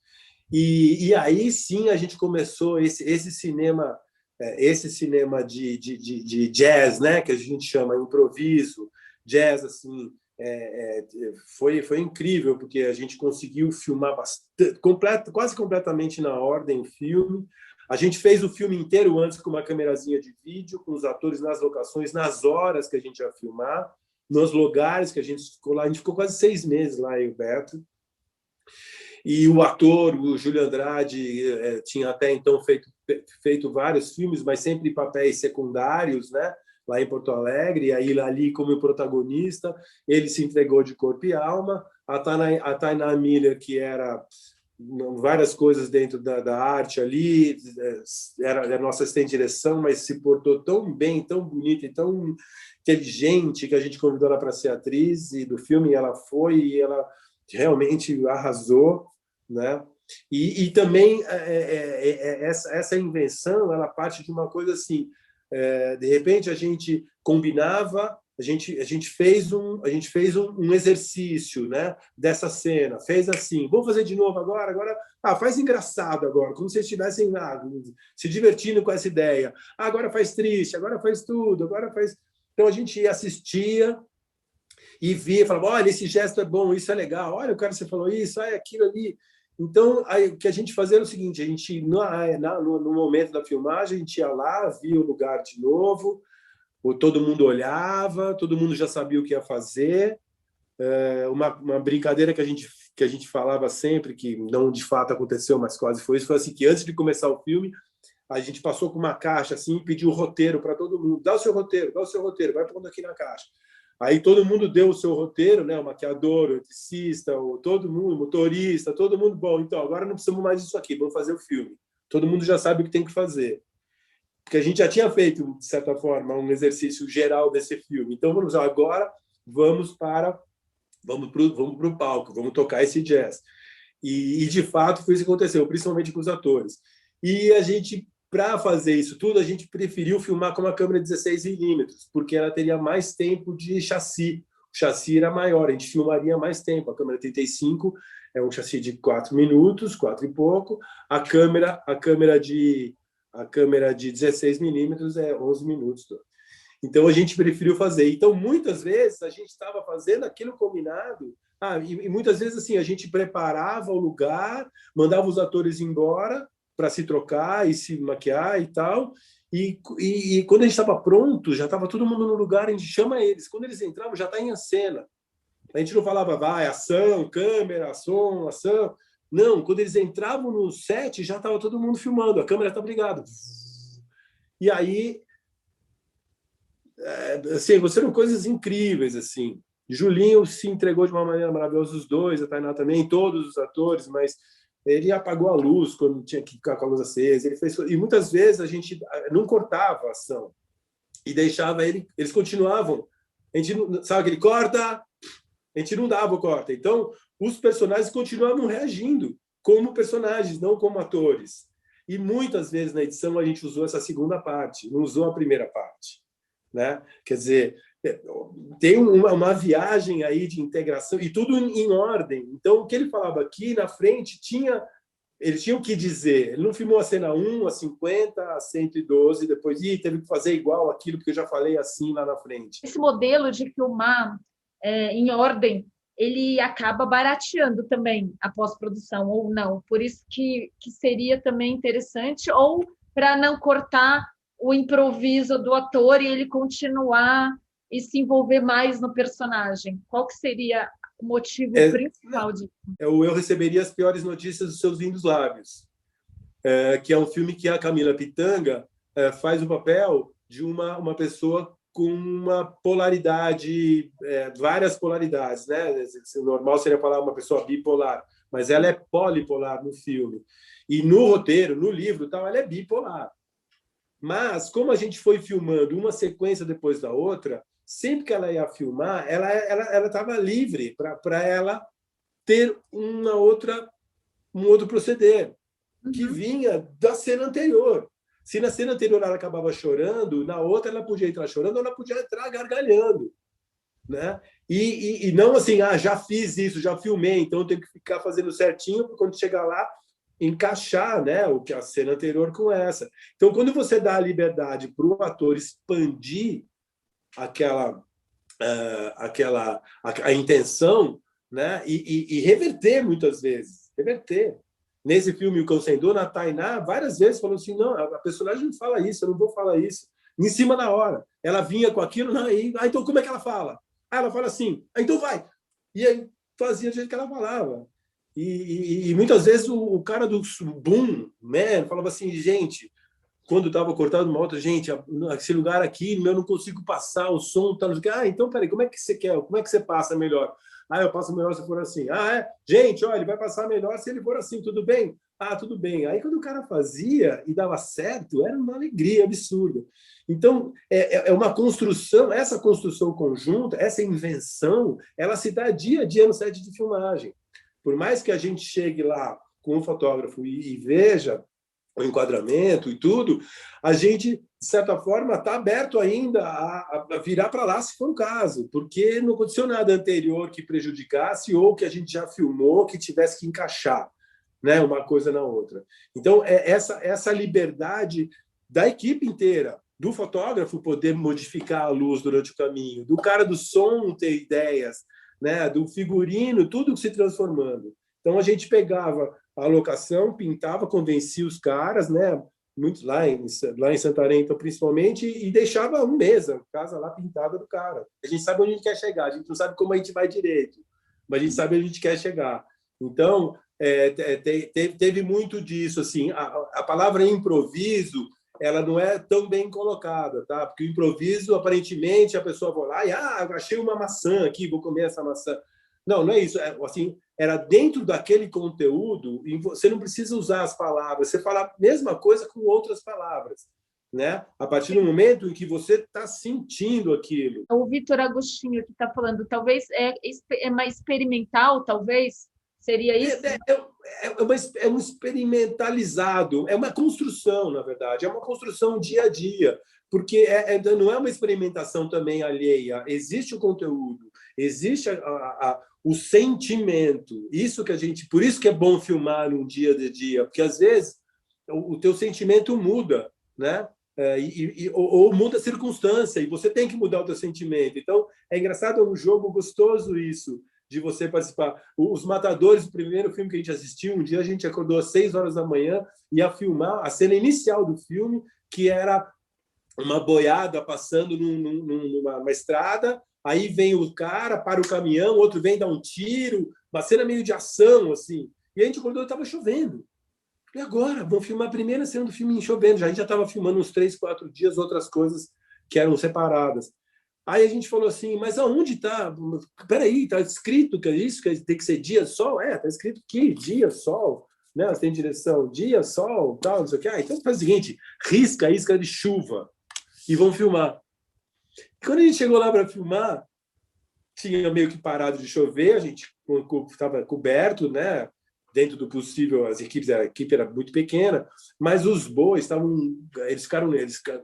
E aí sim a gente começou esse cinema esse cinema de jazz, né, que a gente chama improviso, jazz, assim, foi incrível, porque a gente conseguiu filmar quase completamente na ordem o filme. A gente fez o filme inteiro antes com uma câmerazinha de vídeo, com os atores nas locações, nas horas que a gente ia filmar, nos lugares que a gente ficou lá. A gente ficou quase 6 meses lá, eu e o Beto. E o ator, o Júlio Andrade, tinha até então feito vários filmes, mas sempre papéis secundários, né? Lá em Porto Alegre, e aí ali como protagonista, ele se entregou de corpo e alma. A Tainá Miller, que era várias coisas dentro da arte ali, era nossa assistente de direção, mas se portou tão bem, tão bonita e tão inteligente, que a gente convidou ela para ser atriz e do filme, e ela foi, e ela realmente arrasou, né? E também essa invenção, ela parte de uma coisa assim, de repente a gente combinava, a gente fez um exercício, né, dessa cena, fez assim, vamos fazer de novo agora, faz engraçado agora, como se estivessem se divertindo com essa ideia, agora faz triste, agora faz tudo, agora faz... Então a gente assistia e via, falava, olha, esse gesto é bom, isso é legal, olha, o cara, você falou isso, aquilo ali. Então, aí, o que a gente fazia era o seguinte, a gente, no momento da filmagem, a gente ia lá, via o lugar de novo, todo mundo olhava, todo mundo já sabia o que ia fazer. Uma brincadeira que a gente falava sempre, que não de fato aconteceu, mas quase foi isso, foi assim, que antes de começar o filme, a gente passou com uma caixa assim e pediu o roteiro para todo mundo. Dá o seu roteiro, vai pondo aqui na caixa. Aí todo mundo deu o seu roteiro, né? O maquiador, o eletricista, todo mundo, o motorista, todo mundo. Bom, então, agora não precisamos mais disso aqui, vamos fazer o filme. Todo mundo já sabe o que tem que fazer. Porque a gente já tinha feito, de certa forma, um exercício geral desse filme. Então, agora vamos para o palco, vamos tocar esse jazz. E, de fato, foi isso que aconteceu, principalmente com os atores. E a gente, para fazer isso tudo, a gente preferiu filmar com uma câmera 16mm, porque ela teria mais tempo de chassi. O chassi era maior, a gente filmaria mais tempo. A câmera 35 é um chassi de 4 minutos, 4 e pouco. A câmera de 16mm é 11 minutos. Então, a gente preferiu fazer. Então, muitas vezes, a gente estava fazendo aquilo combinado. E muitas vezes, assim, a gente preparava o lugar, mandava os atores embora para se trocar e se maquiar e tal. E quando a gente estava pronto, já estava todo mundo no lugar, a gente chama eles. Quando eles entravam, já está em cena. A gente não falava, vai, ação, câmera, som, ação. Não, quando eles entravam no set, já estava todo mundo filmando, a câmera estava ligada. E aí, assim, aconteceram coisas incríveis, assim. Julinho se entregou de uma maneira maravilhosa, os dois, a Tainá também, todos os atores, mas ele apagou a luz quando tinha que ficar com a luz acesa. E muitas vezes a gente não cortava a ação e deixava eles continuavam. A gente não, sabe que ele corta, a gente não dava o corte. Então, os personagens continuavam reagindo como personagens, não como atores. E muitas vezes na edição a gente usou essa segunda parte, não usou a primeira parte, né? Quer dizer, tem uma viagem aí de integração e tudo em ordem. Então, o que ele falava aqui na frente ele tinha o que dizer. Ele não filmou a cena 1, a 50, a 112, depois teve que fazer igual aquilo que eu já falei assim lá na frente. Esse modelo de filmar em ordem, ele acaba barateando também a pós-produção, ou não. Por isso que seria também interessante, ou para não cortar o improviso do ator e ele continuar e se envolver mais no personagem. Qual que seria o motivo principal disso? Eu receberia as piores notícias dos seus lindos lábios, que é um filme que a Camila Pitanga faz o papel de uma pessoa com uma polaridade, várias polaridades, né? O normal seria falar uma pessoa bipolar, mas ela é polipolar no filme. E no roteiro, no livro, tal, ela é bipolar. Mas, como a gente foi filmando uma sequência depois da outra, sempre que ela ia filmar, ela estava livre para ela ter um outro proceder, que vinha da cena anterior. Se na cena anterior ela acabava chorando, na outra ela podia entrar chorando ou ela podia entrar gargalhando, né? E não assim, já fiz isso, já filmei, então eu tenho que ficar fazendo certinho, para quando chegar lá, encaixar, né, o que a cena anterior com essa. Então, quando você dá a liberdade para o ator expandir a intenção, né, e reverter muitas vezes, reverter. Nesse filme O Cão Sem Dono, a Tainá várias vezes falou assim, não, a personagem não fala isso, eu não vou falar isso. Em cima da hora. Ela vinha com aquilo, não, então como é que ela fala? Ela fala assim, então vai. E aí fazia do jeito que ela falava. E muitas vezes o cara do boom, man, falava assim, gente, quando estava cortado uma outra, gente, esse lugar aqui, eu não consigo passar, o som tá... então, peraí, como é que você quer? Como é que você passa melhor? Eu passo melhor se for assim. Gente, olha, ele vai passar melhor se ele for assim, tudo bem? Tudo bem. Aí, quando o cara fazia e dava certo, era uma alegria absurda. Então, é uma construção, essa construção conjunta, essa invenção, ela se dá dia a dia no set de filmagem. Por mais que a gente chegue lá com um fotógrafo e veja o enquadramento e tudo, a gente, de certa forma, está aberto ainda a virar para lá, se for o caso, porque não aconteceu nada anterior que prejudicasse ou que a gente já filmou que tivesse que encaixar, né, uma coisa na outra. Então, essa liberdade da equipe inteira, do fotógrafo poder modificar a luz durante o caminho, do cara do som ter ideias, né, do figurino, tudo se transformando. Então, a gente pegava a locação, pintava, convencia os caras, né, muito lá em Santarém, então, principalmente, e deixava um mês, a casa lá pintada do cara. A gente sabe onde a gente quer chegar, a gente não sabe como a gente vai direito, mas a gente sabe onde a gente quer chegar. Então, teve muito disso, assim, a palavra improviso, ela não é tão bem colocada, tá? Porque o improviso, aparentemente, a pessoa vai lá e, eu achei uma maçã aqui, vou comer essa maçã. Não, não é isso. Assim, era dentro daquele conteúdo e você não precisa usar as palavras, você fala a mesma coisa com outras palavras, né? A partir do momento em que você está sentindo aquilo. O Vitor Agostinho que está falando, talvez é mais experimental, talvez seria isso? É um experimentalizado, é uma construção, na verdade, é uma construção dia a dia, porque não é uma experimentação também alheia, existe o conteúdo, existe o sentimento, isso que por isso que é bom filmar num dia de dia, porque às vezes o teu sentimento muda, né? Ou muda a circunstância, e você tem que mudar o teu sentimento. Então, é engraçado, é um jogo gostoso isso, de você participar. Os Matadores, o primeiro filme que a gente assistiu, um dia a gente acordou às 6 horas da manhã e ia filmar a cena inicial do filme, que era uma boiada passando numa estrada, aí vem o cara, para o caminhão, outro vem dar um tiro, uma cena meio de ação, assim. E a gente acordou e estava chovendo. E agora? Vamos filmar a primeira cena do filme chovendo. A gente já estava filmando uns 3, 4 dias, outras coisas que eram separadas. Aí a gente falou assim, mas aonde está? Peraí, está escrito que é isso, que tem que ser dia, sol? Está escrito que dia, sol, né? Tem direção, dia, sol, tal, não sei o quê. Então faz o seguinte, risca a isca de chuva e vamos filmar. E quando a gente chegou lá para filmar, tinha meio que parado de chover, a gente estava coberto, né? Dentro do possível, a equipe era muito pequena, mas os bois eles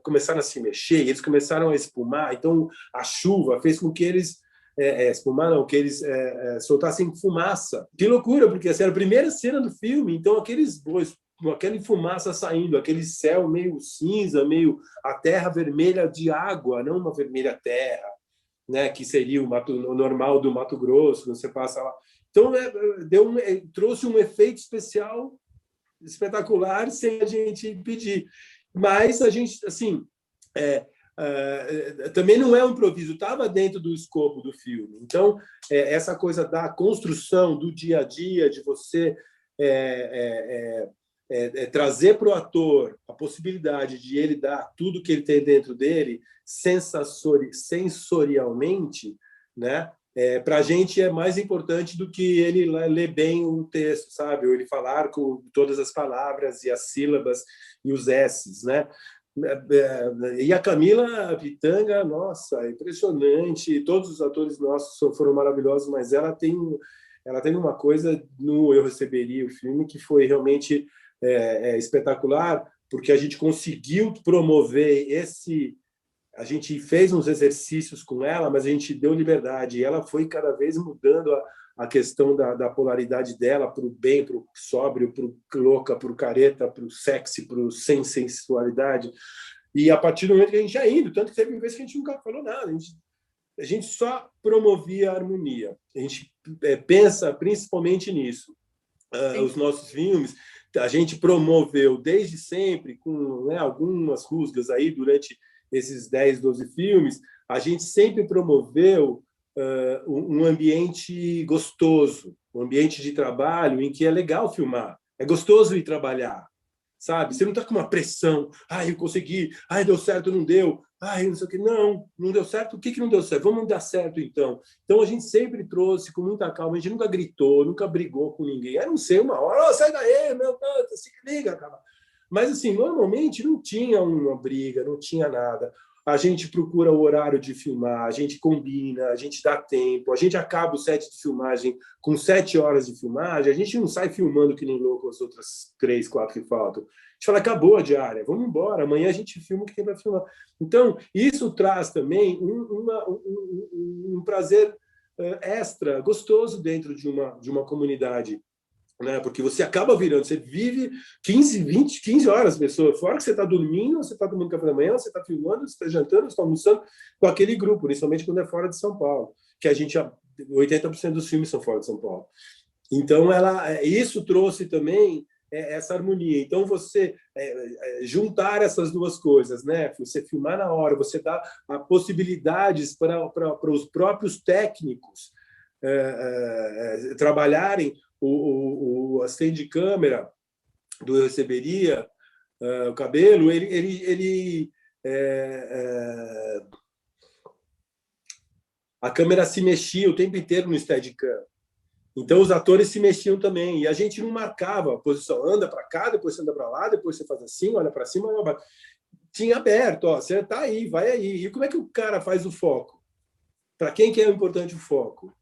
começaram a se mexer, eles começaram a espumar, então a chuva fez com que eles soltassem fumaça. Que loucura, porque essa era a primeira cena do filme, então aqueles bois, aquela fumaça saindo, aquele céu meio cinza, meio a terra vermelha de água, não uma vermelha terra, né, que seria o normal do Mato Grosso, você passa lá. Então, trouxe um efeito especial, espetacular, sem a gente pedir. Mas a gente, assim, também não é um improviso, estava dentro do escopo do filme. Então, essa coisa da construção do dia a dia, de você trazer para o ator a possibilidade de ele dar tudo que ele tem dentro dele sensorialmente, né? Para a gente é mais importante do que ele ler bem o texto, sabe? Ou ele falar com todas as palavras e as sílabas e os S's, né? E a Camila Pitanga, nossa, impressionante. Todos os atores nossos foram maravilhosos, mas ela tem uma coisa no Eu Receberia o filme que foi realmente espetacular, porque a gente conseguiu promover a gente fez uns exercícios com ela, mas a gente deu liberdade. E ela foi cada vez mudando a questão da polaridade dela para o bem, para o sóbrio, para o louca, para o careta, para o sexy, para o sem sensualidade. E a partir do momento que a gente ia indo, tanto que teve vezes que a gente nunca falou nada, a gente só promovia a harmonia. A gente pensa principalmente nisso. Os nossos filmes, a gente promoveu desde sempre, com, né, algumas rusgas aí durante esses 10, 12 filmes, a gente sempre promoveu um ambiente gostoso, um ambiente de trabalho em que é legal filmar, é gostoso ir trabalhar, sabe? Você não está com uma pressão, eu consegui, deu certo, não deu, não sei o que, não deu certo, o que não deu certo? Vamos dar certo, então. Então, a gente sempre trouxe com muita calma, a gente nunca gritou, nunca brigou com ninguém, a não ser uma hora, sai daí, meu, se liga, cara. Mas, assim, normalmente não tinha uma briga, não tinha nada. A gente procura o horário de filmar, a gente combina, a gente dá tempo, a gente acaba o set de filmagem com 7 horas de filmagem, a gente não sai filmando que nem louco as outras 3, 4 que faltam. A gente fala, acabou a diária, vamos embora, amanhã a gente filma o que tem para filmar. Então, isso traz também um prazer extra, gostoso dentro de uma comunidade, né? Porque você acaba virando, você vive 15 horas, pessoa, fora que você está dormindo, você está tomando café da manhã, você está filmando, você está jantando, você está almoçando com aquele grupo, principalmente quando é fora de São Paulo, que 80% dos filmes são fora de São Paulo. Então, isso trouxe também essa harmonia. Então, você juntar essas duas coisas, né? Você filmar na hora, você dá possibilidades para os próprios técnicos trabalharem. O assistente de câmera do Eu Receberia, o Cabelo, a câmera se mexia o tempo inteiro no Steadicam. Então, os atores se mexiam também. E a gente não marcava a posição. Anda para cá, depois você anda para lá, depois você faz assim, olha para cima, olha para baixo. Tinha aberto, você está aí, vai aí. E como é que o cara faz o foco? Para quem que é importante o foco?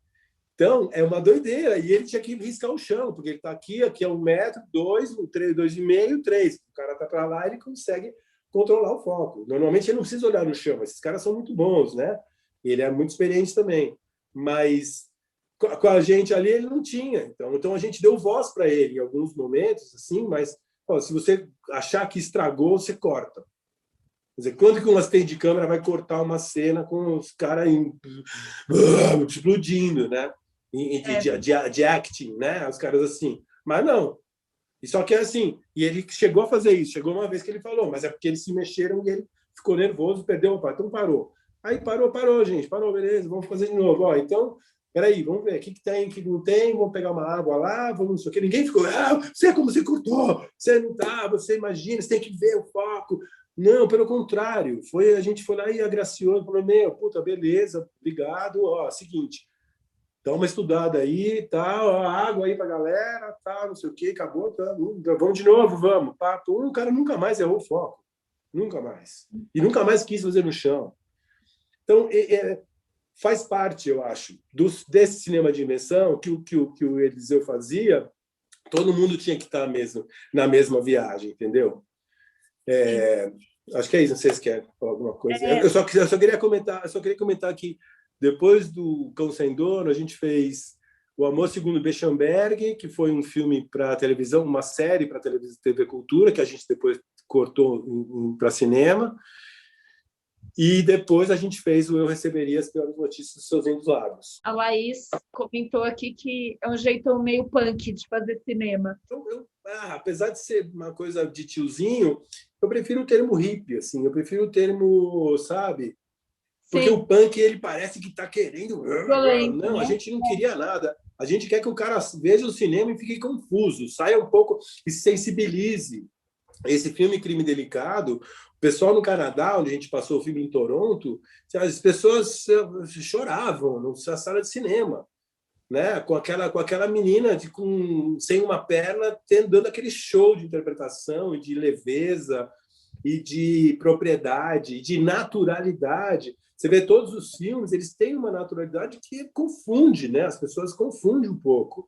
Então, é uma doideira. E ele tinha que riscar o chão, porque ele está aqui é 1 metro, 2, 2,5, 3. O cara está para lá, ele consegue controlar o foco. Normalmente, ele não precisa olhar no chão. Esses caras são muito bons, né? Ele é muito experiente também. Mas com a gente ali, ele não tinha. Então a gente deu voz para ele em alguns momentos, assim, mas se você achar que estragou, você corta. Quer dizer, quando que um assistente de câmera vai cortar uma cena com os caras explodindo, né? De acting, né? Os caras assim. Mas não. E só que é assim. E ele chegou a fazer isso. Chegou uma vez que ele falou, mas é porque eles se mexeram e ele ficou nervoso, perdeu o pai. Então parou. Aí parou, gente. Parou, beleza. Vamos fazer de novo. Então, peraí, vamos ver. O que tem, o que não tem. Vamos pegar uma água lá. Vamos não sei o quê. Ninguém ficou, você como você cortou. Você não tá, você imagina, você tem que ver o foco. Não, pelo contrário. A gente foi lá e agraciou. Falou, puta, beleza, obrigado. Seguinte. Dá uma estudada aí, tal, água aí pra galera, tal, não sei o quê, acabou, tá, vamos de novo, vamos. O cara nunca mais errou o foco. Nunca mais. E nunca mais quis fazer no chão. Então, faz parte, eu acho, desse cinema de invenção que o Eliseu fazia, todo mundo tinha que estar mesmo na mesma viagem, entendeu? Acho que é isso, não sei se quer falar alguma coisa. Eu só queria comentar que depois do Cão Sem Dono, a gente fez O Amor Segundo Bechamberg, que foi um filme para televisão, uma série para TV Cultura, que a gente depois cortou para cinema. E depois a gente fez o Eu Receberia as Piores Notícias dos Seus Lindos Lábios. A Laís comentou aqui que é um jeito meio punk de fazer cinema. Então, apesar de ser uma coisa de tiozinho, eu prefiro o termo hippie, assim. Eu prefiro o termo, sabe... Porque o punk, ele parece que está querendo... Violento, não, né? A gente não queria nada. A gente quer que o cara veja o cinema e fique confuso, saia um pouco e se sensibilize. Esse filme Crime Delicado, o pessoal no Canadá, onde a gente passou o filme em Toronto, as pessoas choravam na sala de cinema, né? Com aquela menina sem uma perna, dando aquele show de interpretação e de leveza e de propriedade, e de naturalidade. Você vê todos os filmes, eles têm uma naturalidade que confunde, né? As pessoas confundem um pouco,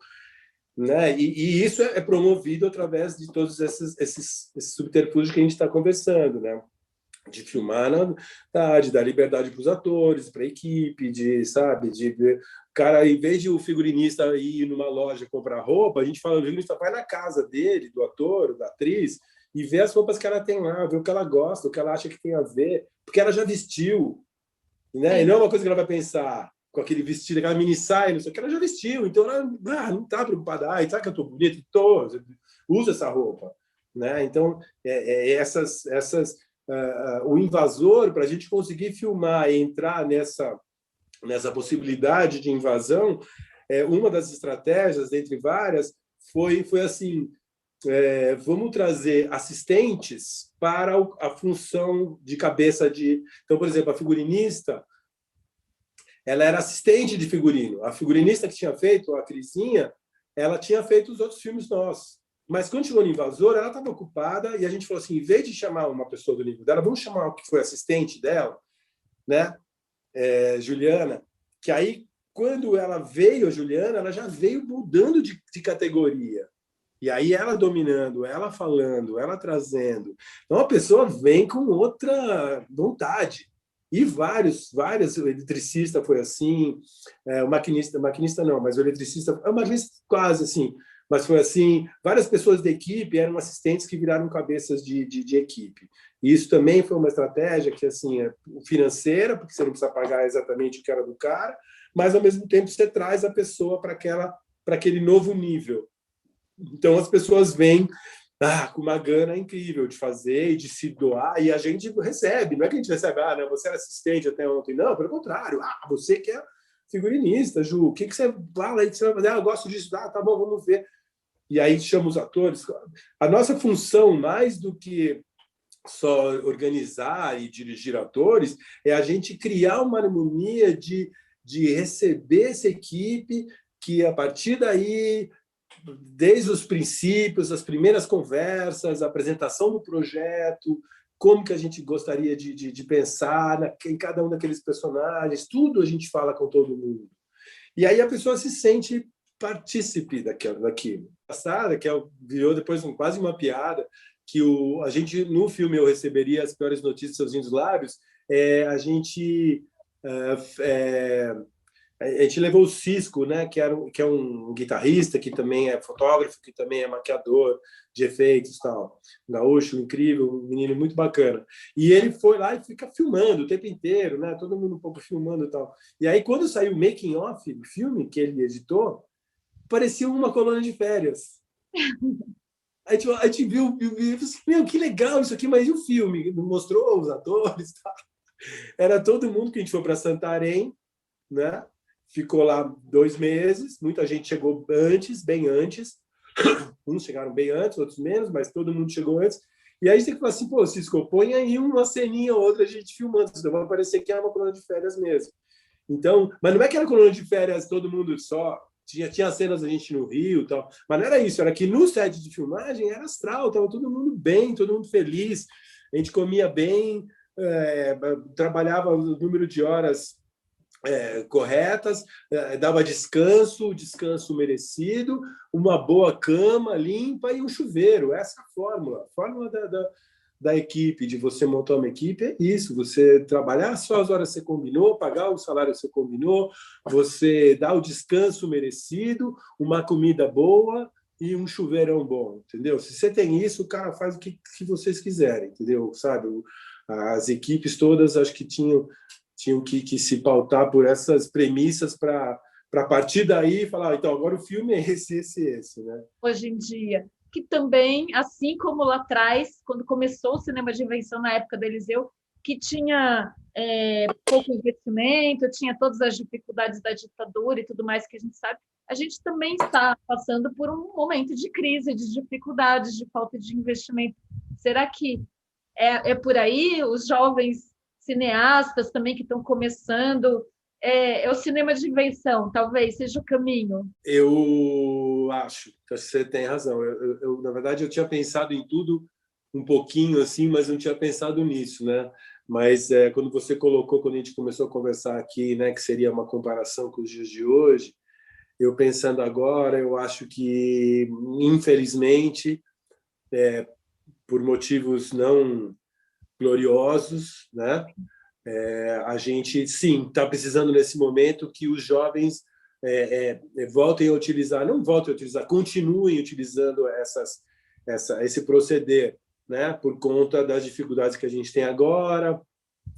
né? E isso é promovido através de todos esses subterfúgios que a gente está conversando, né? de filmar, de dar liberdade para os atores, para a equipe, sabe, cara, em vez de o figurinista ir numa loja comprar roupa, a gente fala, o figurinista vai na casa dele, do ator, da atriz, e vê as roupas que ela tem lá, vê o que ela gosta, o que ela acha que tem a ver, porque ela já vestiu, né? E não é uma coisa que ela vai pensar com aquele vestido, aquela mini saia, não sei o que, ela já vestiu, então ela não está preocupada, sabe que eu estou bonita? Estou, usa essa roupa, né? Então, o invasor, para a gente conseguir filmar e entrar nessa possibilidade de invasão, uma das estratégias, dentre várias, foi assim, vamos trazer assistentes para a função de cabeça de... Então, por exemplo, a figurinista, ela era assistente de figurino. A figurinista que tinha feito, a Crisinha, ela tinha feito os outros filmes nossos. Mas quando chegou no Invasor, ela estava ocupada e a gente falou assim, em vez de chamar uma pessoa do nível dela, vamos chamar o que foi assistente dela, né? Juliana, que aí, quando ela veio, a Juliana, ela já veio mudando de categoria. E aí ela dominando, ela falando, ela trazendo. Então a pessoa vem com outra vontade. E vários, o eletricista foi assim, o maquinista não, mas o eletricista, o maquinista quase assim, mas foi assim, várias pessoas da equipe eram assistentes que viraram cabeças de equipe. E isso também foi uma estratégia que, assim, é financeira, porque você não precisa pagar exatamente o que era do cara, mas, ao mesmo tempo, você traz a pessoa para aquele novo nível. Então, as pessoas vêm com uma gana incrível de fazer e de se doar, e a gente recebe. Não é que a gente recebe, não, você era assistente até ontem. Não, pelo contrário. Você que é figurinista, Ju, o que você fala aí que você vai fazer? Eu gosto disso. Tá bom, vamos ver. E aí chama os atores. A nossa função, mais do que só organizar e dirigir atores, é a gente criar uma harmonia de receber essa equipe que, a partir daí, desde os princípios, as primeiras conversas, a apresentação do projeto, como que a gente gostaria de pensar em cada um daqueles personagens, tudo a gente fala com todo mundo. E aí a pessoa se sente partícipe daquilo. Passada, que virou depois quase uma piada, que a gente, no filme Eu Receberia as Piores Notícias dos Seus Lindos Lábios, a gente levou o Cisco, né, que é um guitarrista, que também é fotógrafo, que também é maquiador de efeitos, tal, um gaúcho incrível, um menino muito bacana. E ele foi lá e fica filmando o tempo inteiro, né, todo mundo um pouco filmando e tal. E aí, quando saiu o making of do filme que ele editou, parecia uma colônia de férias. A gente viu e falou assim, meu, que legal isso aqui, mas e o filme? Mostrou os atores, tá? Era todo mundo que a gente foi para Santarém, né? Ficou lá 2 meses, muita gente chegou antes, bem antes. Uns chegaram bem antes, outros menos, mas todo mundo chegou antes. E aí você tem que falar assim, pô, Cisco, põe aí uma ceninha ou outra a gente filmando, senão vai parecer que é uma colônia de férias mesmo. Então, mas não é que era colônia de férias, todo mundo só... Tinha cenas da gente no Rio e tal, mas não era isso, era que no set de filmagem era astral, estava todo mundo bem, todo mundo feliz, a gente comia bem, trabalhava o número de horas corretas, dava descanso merecido, uma boa cama limpa e um chuveiro. Essa é a fórmula da equipe, de você montar uma equipe, é isso, você trabalhar só as horas que você combinou, pagar o salário que você combinou, você dar o descanso merecido, uma comida boa e um chuveirão bom, entendeu? Se você tem isso, o cara faz o que vocês quiserem, entendeu? Sabe? As equipes todas, acho que tinham que se pautar por essas premissas para partir daí falar, então, agora o filme é esse, né? Hoje em dia, que também, assim como lá atrás, quando começou o cinema de invenção na época do Eliseu, que tinha pouco investimento, tinha todas as dificuldades da ditadura e tudo mais que a gente sabe, a gente também está passando por um momento de crise, de dificuldades, de falta de investimento. Será que é por aí? Os jovens cineastas também que estão começando, o cinema de invenção, talvez seja o caminho? Eu acho que você tem razão. Na verdade, eu tinha pensado em tudo um pouquinho assim, mas não tinha pensado nisso, né? Mas quando você colocou, quando a gente começou a conversar aqui, né, que seria uma comparação com os dias de hoje, eu pensando agora, eu acho que, infelizmente, por motivos não gloriosos, né? A gente, sim, está precisando nesse momento que os jovens voltem a utilizar, não voltem a utilizar, continuem utilizando esse proceder, né? Por conta das dificuldades que a gente tem agora,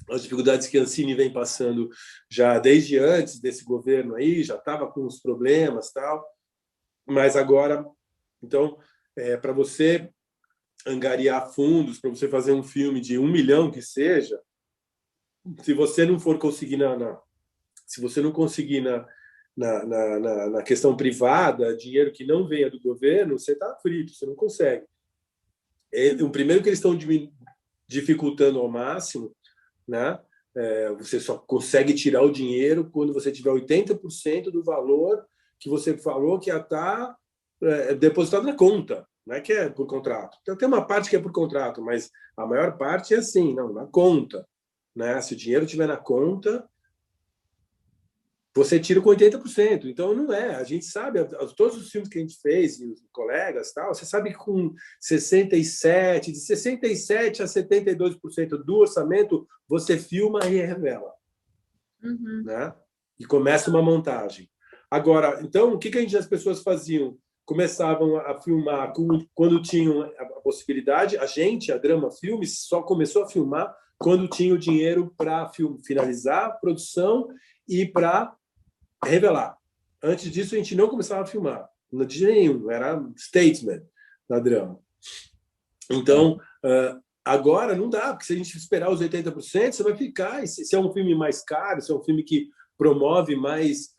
as dificuldades que a Ancine vem passando já desde antes desse governo aí, já estava com os problemas, tal, mas agora, então, para você angariar fundos, para você fazer um filme de 1 milhão que seja, se você não for conseguir se você não conseguir na questão privada, dinheiro que não venha do governo, você está frito, você não consegue. O primeiro que eles estão dificultando ao máximo, né? Você só consegue tirar o dinheiro quando você tiver 80% do valor que você falou que já está depositado na conta, não é que é por contrato. Então, tem uma parte que é por contrato, mas a maior parte é assim, não, na conta. Né? Se o dinheiro estiver na conta, você tira com 80%. Então, não é. A gente sabe, todos os filmes que a gente fez, e os colegas, tal, você sabe que com de 67% a 72% do orçamento, você filma e revela. Uhum. Né? E começa uma montagem. Agora, então, o que as pessoas faziam? Começavam a filmar quando tinham a possibilidade. A Drama Filmes, só começou a filmar quando tinha o dinheiro para finalizar a produção e para revelar. Antes disso, a gente não começava a filmar. Não tinha nenhum. Era statement da Drama. Então, agora não dá, porque se a gente esperar os 80%, você vai ficar. E se é um filme mais caro, se é um filme que promove mais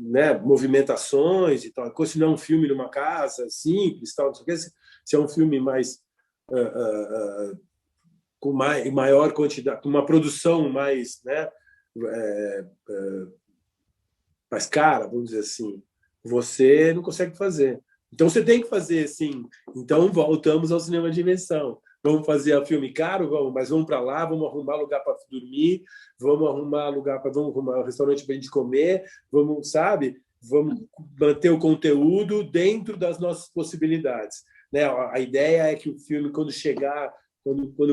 né, movimentações e tal, se não é um filme numa casa simples, tal, não sei o que, se é um filme mais com maior quantidade, com uma produção mais, né, mais cara, vamos dizer assim, você não consegue fazer. Então você tem que fazer assim. Então voltamos ao cinema de invenção. Vamos fazer o filme caro, mas vamos para lá, vamos arrumar lugar para dormir, vamos arrumar um restaurante para a gente comer, vamos manter o conteúdo dentro das nossas possibilidades. Né? A ideia é que o filme, quando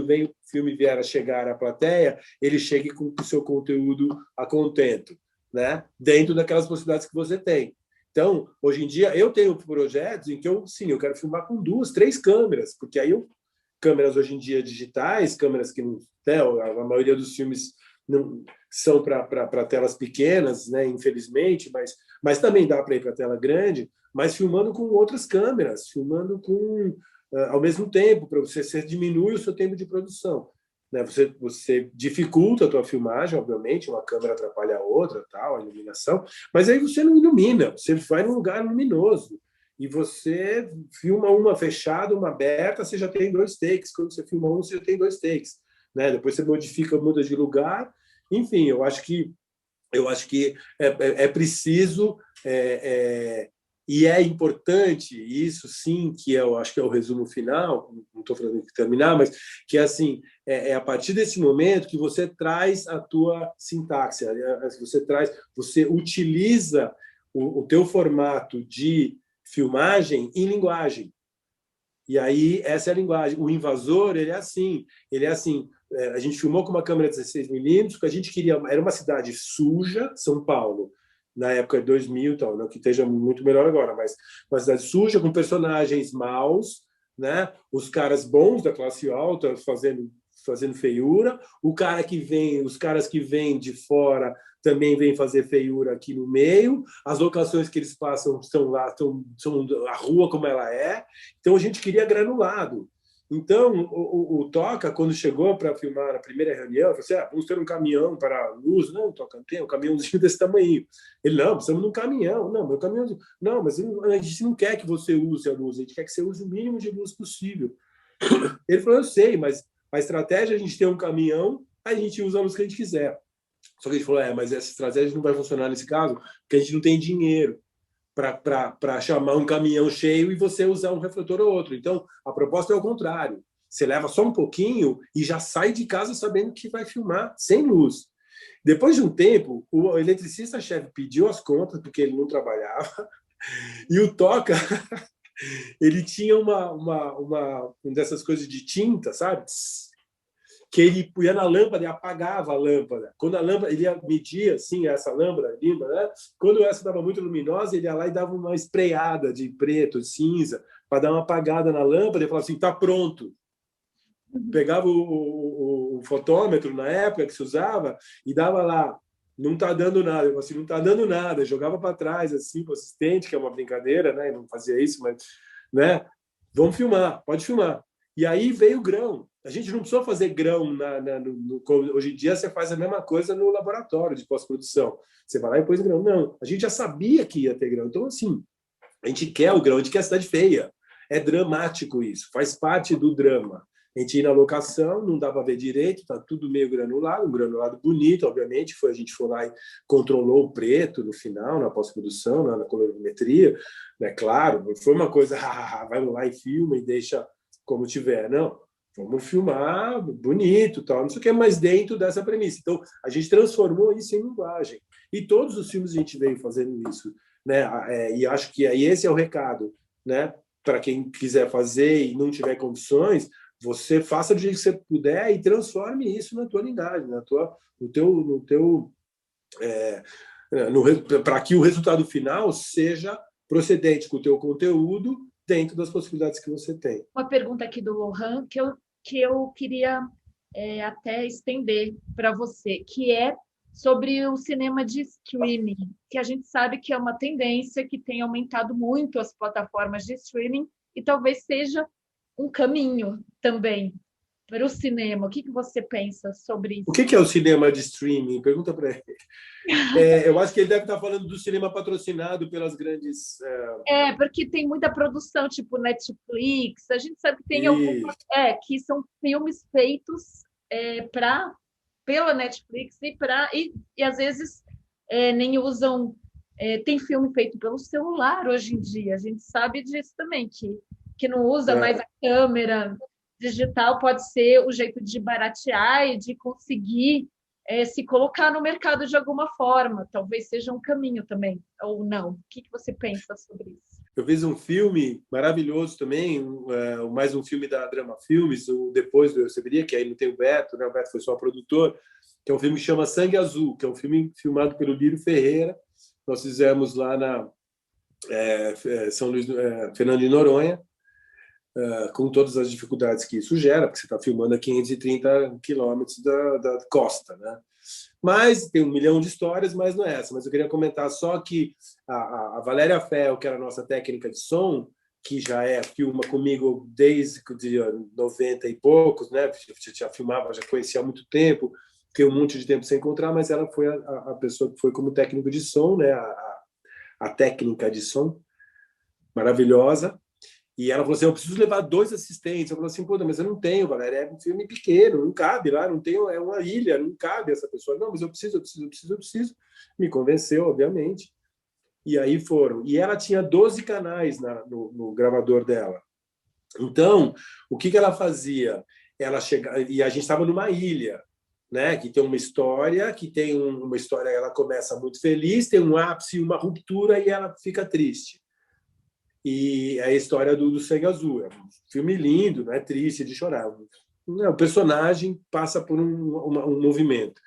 vem o filme vier a chegar à plateia, ele chegue com o seu conteúdo a contento, né? Dentro daquelas possibilidades que você tem. Então, hoje em dia, eu tenho projetos em que eu quero filmar com 2, 3 câmeras, porque aí câmeras hoje em dia digitais, câmeras que a maioria dos filmes não são para telas pequenas, né? Infelizmente, mas também dá para ir para tela grande, mas filmando com outras câmeras, filmando ao mesmo tempo, para você diminui o seu tempo de produção. Né? Você dificulta a tua filmagem, obviamente, uma câmera atrapalha a outra, tal, a iluminação, mas aí você não ilumina, você vai num lugar luminoso e você filma uma fechada, uma aberta, você já tem 2 takes. Quando você filma você já tem 2 takes. Né? Depois você muda de lugar. Enfim, eu acho que é preciso e é importante, isso sim, que eu acho que é o resumo final, não estou falando de terminar, mas que assim, é a partir desse momento que você traz a tua sintaxe, você utiliza o teu formato de filmagem em linguagem. E aí, essa é a linguagem. O Invasor, ele é assim, a gente filmou com uma câmera 16mm, que a gente queria, era uma cidade suja, São Paulo, na época de 2000, tal, não que esteja muito melhor agora, mas uma cidade suja, com personagens maus, né? Os caras bons da classe alta fazendo feiura, os caras que vêm de fora também vêm fazer feiura aqui no meio, as locações que eles passam estão lá, são a rua como ela é, então a gente queria granulado. Então, o Toca, quando chegou para filmar a primeira reunião, falou assim, vamos ter um caminhão para a luz. Não, Toca, tem um caminhãozinho desse tamanho. Ele, não, precisamos de um caminhão. Não, meu caminhãozinho. Não, mas a gente não quer que você use a luz, a gente quer que você use o mínimo de luz possível. Ele falou, eu sei, mas a estratégia é a gente ter um caminhão, aí a gente usa a luz que a gente quiser. Só que ele falou, mas essa estratégia não vai funcionar nesse caso, porque a gente não tem dinheiro para chamar um caminhão cheio e você usar um refletor ou outro. Então, a proposta é o contrário. Você leva só um pouquinho e já sai de casa sabendo que vai filmar sem luz. Depois de um tempo, o eletricista-chefe pediu as contas, porque ele não trabalhava, e o Toca ele tinha uma dessas coisas de tinta, sabe? Que ele ia na lâmpada e apagava a lâmpada. Quando a lâmpada, ele ia medir assim, essa lâmpada linda, né? Quando essa estava muito luminosa, ele ia lá e dava uma espreada de preto, de cinza, para dar uma apagada na lâmpada e falava assim, tá pronto. Pegava o fotômetro na época que se usava e dava lá, não está dando nada. Eu falei assim, não está dando nada. Eu jogava para trás, assim, para o assistente, que é uma brincadeira, né? Eu não fazia isso, mas, né? Vamos filmar, pode filmar. E aí veio o grão. A gente não precisou fazer grão. Hoje em dia, você faz a mesma coisa no laboratório de pós-produção. Você vai lá e põe grão. Não, a gente já sabia que ia ter grão. Então, assim, a gente quer o grão, a gente quer a cidade feia. É dramático isso, faz parte do drama. A gente ia na locação, não dava a ver direito, tá tudo meio granulado, um granulado bonito, obviamente. A gente foi lá e controlou o preto no final, na pós-produção, na colorimetria, né? Claro, não foi uma coisa, vai lá e filma e deixa como tiver, não. Vamos filmar bonito, tal, não sei o que, mas dentro dessa premissa. Então, a gente transformou isso em linguagem. E todos os filmes a gente veio fazendo isso, né? E acho que aí esse é o recado, né? Para quem quiser fazer e não tiver condições, você faça do jeito que você puder e transforme isso na tua linguagem, para que o resultado final seja procedente com o teu conteúdo dentro das possibilidades que você tem. Uma pergunta aqui do Lohan que eu queria até estender para você, que é sobre o cinema de streaming, que a gente sabe que é uma tendência que tem aumentado muito as plataformas de streaming e talvez seja um caminho também para o cinema. O que você pensa sobre isso? O que é o cinema de streaming? Pergunta para ele. Eu acho que ele deve estar falando do cinema patrocinado pelas grandes... porque tem muita produção, tipo Netflix. A gente sabe que tem algumas que são filmes feitos pela Netflix e às vezes nem usam... tem filme feito pelo celular hoje em dia. A gente sabe disso também, que não usa mais a câmera digital, pode ser o jeito de baratear e de conseguir se colocar no mercado de alguma forma. Talvez seja um caminho também, ou não. O que você pensa sobre isso? Eu fiz um filme maravilhoso também, mais um filme da Drama Filmes, o Depois do Eu Saberia, que aí não tem o Beto, né? O Beto foi só produtor, que é um filme que chama Sangue Azul, que é um filme filmado pelo Lírio Ferreira. Nós fizemos lá na São Luís, Fernando de Noronha, com todas as dificuldades que isso gera, porque você está filmando a 530 quilômetros da costa, né? Mas tem 1 milhão de histórias, mas não é essa. Mas eu queria comentar só que a Valéria Fel, que era a nossa técnica de som, que já filma comigo desde 90 e poucos, né? Já filmava, já conhecia há muito tempo, fiquei um monte de tempo sem encontrar, mas ela foi a pessoa que foi como técnico de som, né? A técnica de som, maravilhosa. E ela falou assim, eu preciso levar 2 assistentes. Eu falei assim, mas eu não tenho, Valéria, é um filme pequeno, não cabe lá, não tenho, é uma ilha, não cabe essa pessoa. Não, mas eu preciso. Me convenceu, obviamente. E aí foram. E ela tinha 12 canais no gravador dela. Então, o que ela fazia? Ela chegava, e a gente estava numa ilha, né, que tem uma história, ela começa muito feliz, tem um ápice, uma ruptura e ela fica triste. E é a história do Sangue Azul. É um filme lindo, não é triste de chorar. O personagem passa por um movimento.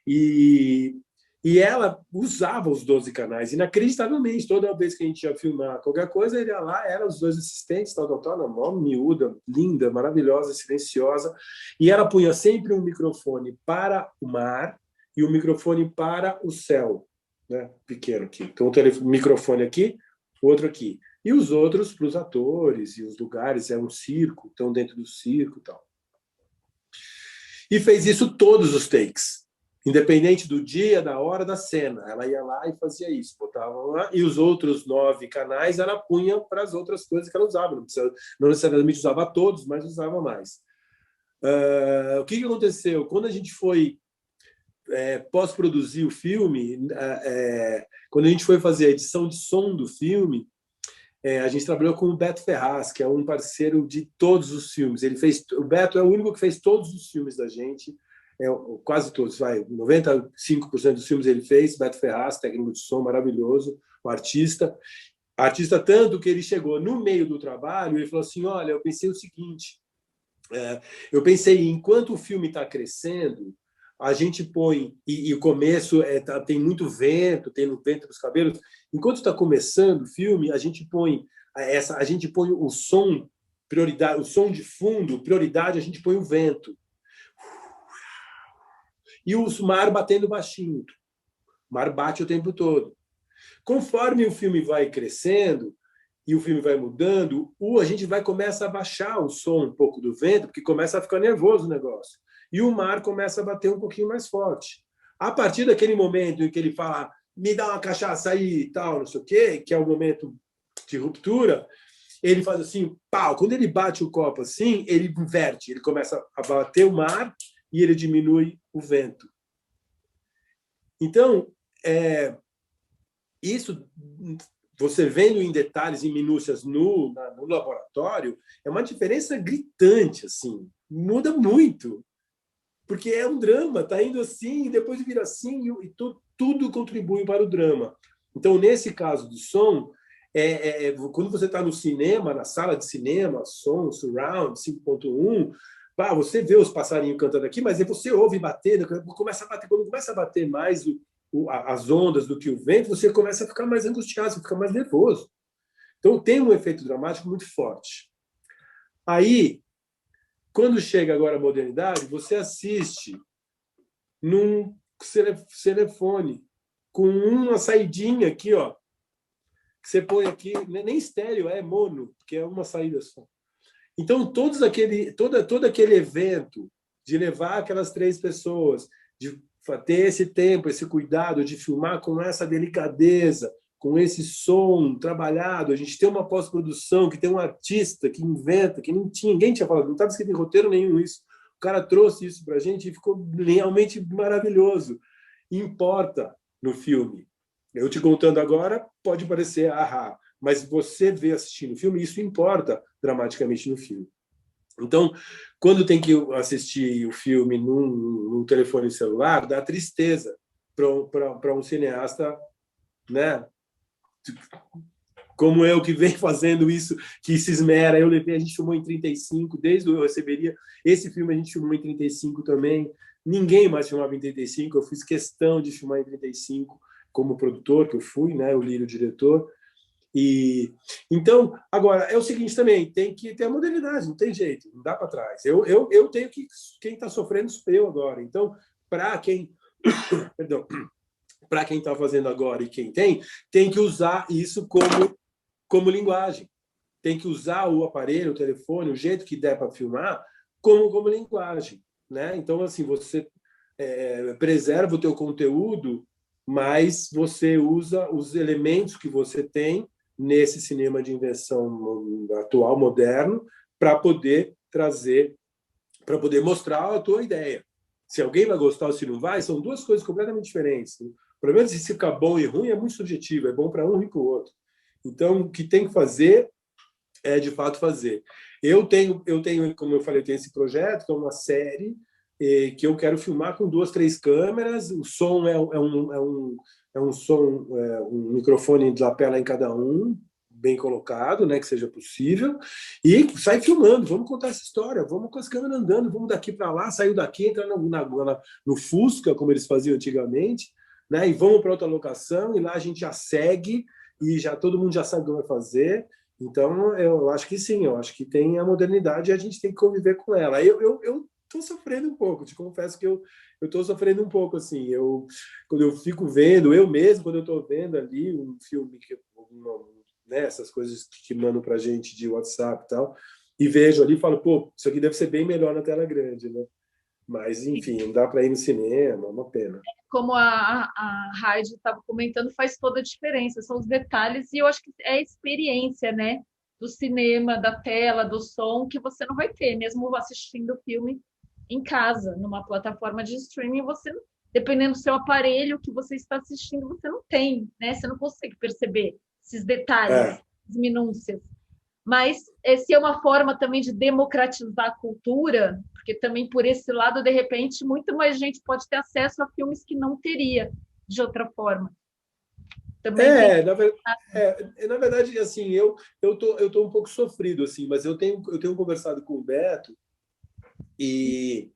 E ela usava os 12 canais, inacreditavelmente. Toda vez que a gente ia filmar qualquer coisa, ele ia lá, eram os 2 assistentes, tal, na mão miúda, linda, maravilhosa, silenciosa. E ela punha sempre um microfone para o mar e um microfone para o céu, né? Pequeno aqui. Então, o microfone aqui, o outro aqui. E os outros para os atores e os lugares, é um circo, estão dentro do circo e tal. E fez isso todos os takes, independente do dia, da hora, da cena. Ela ia lá e fazia isso, botava lá, e os outros 9 canais ela punha para as outras coisas que ela usava. Não necessariamente usava todos, mas usava mais. O que aconteceu? Quando a gente foi pós-produzir o filme, quando a gente foi fazer a edição de som do filme, a gente trabalhou com o Beto Ferraz, que é um parceiro de todos os filmes. O Beto é o único que fez todos os filmes da gente, quase todos, 95% dos filmes ele fez. Beto Ferraz, técnico de som maravilhoso, um artista. Artista tanto que ele chegou no meio do trabalho e falou assim, olha, eu pensei o seguinte, eu pensei, enquanto o filme está crescendo, a gente põe, e o começo tem muito vento, tem no vento dos cabelos, enquanto está começando o filme, a gente põe o som, prioridade, o som de fundo, prioridade, a gente põe o vento. E o mar batendo baixinho. O mar bate o tempo todo. Conforme o filme vai crescendo e o filme vai mudando, a gente começa a baixar o som um pouco do vento, porque começa a ficar nervoso o negócio. E o mar começa a bater um pouquinho mais forte. A partir daquele momento em que ele fala, me dá uma cachaça aí e tal, não sei o quê, que é o momento de ruptura, ele faz assim, pau. Quando ele bate o copo assim, ele inverte, ele começa a bater o mar e ele diminui o vento. Então, isso, você vendo em detalhes, em minúcias no laboratório, é uma diferença gritante, assim, muda muito, porque é um drama, está indo assim, depois vira assim, e tudo contribui para o drama. Então, nesse caso do som, quando você está no cinema, na sala de cinema, som, surround, 5.1, você vê os passarinhos cantando aqui, mas aí você ouve bater, quando começa a bater mais as ondas do que o vento, você começa a ficar mais angustiado, você fica mais nervoso. Então, tem um efeito dramático muito forte. Aí, quando chega agora a modernidade, você assiste num telefone, com uma saidinha aqui, ó, que você põe aqui, nem estéreo, é mono, que é uma saída só. Então, todo aquele evento de levar aquelas 3 pessoas, de ter esse tempo, esse cuidado de filmar com essa delicadeza, com esse som trabalhado, a gente tem uma pós-produção, que tem um artista que inventa, que ninguém tinha falado, não estava escrito em roteiro nenhum isso. O cara trouxe isso para a gente e ficou realmente maravilhoso. Importa no filme. Eu te contando agora, pode parecer mas você vê assistindo o filme, isso importa dramaticamente no filme. Então, quando tem que assistir o filme num telefone celular, dá tristeza para um cineasta, né? Como eu, que vem fazendo isso, que se esmera. A gente filmou em 35, desde o Eu Receberia. Esse filme a gente filmou em 35 também. Ninguém mais filmava em 35. Eu fiz questão de filmar em 35 como produtor, que eu fui, né? O Lírio, diretor. E então, agora, é o seguinte também, tem que ter a modernidade, não tem jeito, não dá para trás. Eu tenho que... Quem está sofrendo sou eu agora. Então, para quem... Perdão. Para quem está fazendo agora e quem tem que usar isso como linguagem. Tem que usar o aparelho, o telefone, o jeito que der para filmar, como linguagem. Né? Então, assim, você preserva o teu conteúdo, mas você usa os elementos que você tem nesse cinema de invenção atual, moderno, para poder trazer, para poder mostrar a tua ideia. Se alguém vai gostar ou se não vai, são 2 coisas completamente diferentes. Pelo menos se ficar bom e ruim é muito subjetivo, é bom para um e para o outro. Então, o que tem que fazer é, de fato, fazer. Eu tenho, como eu falei, eu tenho esse projeto, que é uma série que eu quero filmar com 2, 3 câmeras. O som um som, um microfone de lapela em cada um, bem colocado, né, que seja possível, e sai filmando. Vamos contar essa história, vamos com as câmeras andando, vamos daqui para lá, saiu daqui, entra no Fusca, como eles faziam antigamente, né, e vamos para outra locação, e lá a gente já segue, e já todo mundo já sabe o que vai fazer. Então, eu acho que sim, eu acho que tem a modernidade e a gente tem que conviver com ela. Eu estou sofrendo um pouco, te confesso que eu estou sofrendo um pouco, assim. Quando eu fico vendo, eu mesmo, quando eu estou vendo ali um filme, né, essas coisas que mandam para a gente de WhatsApp e tal, e vejo ali e falo, pô, isso aqui deve ser bem melhor na tela grande, né? Mas, enfim, não dá para ir no cinema, é uma pena. Como a Heidi estava comentando, faz toda a diferença, são os detalhes, e eu acho que é a experiência, né, do cinema, da tela, do som, que você não vai ter, mesmo assistindo o filme em casa, numa plataforma de streaming, você, dependendo do seu aparelho que você está assistindo, você não tem, né, você não consegue perceber esses detalhes, as minúcias. Mas essa é uma forma também de democratizar a cultura, porque também por esse lado, de repente, muito mais gente pode ter acesso a filmes que não teria de outra forma. também tem... Na verdade, assim, eu tô um pouco sofrido, assim, mas eu tenho conversado com o Beto e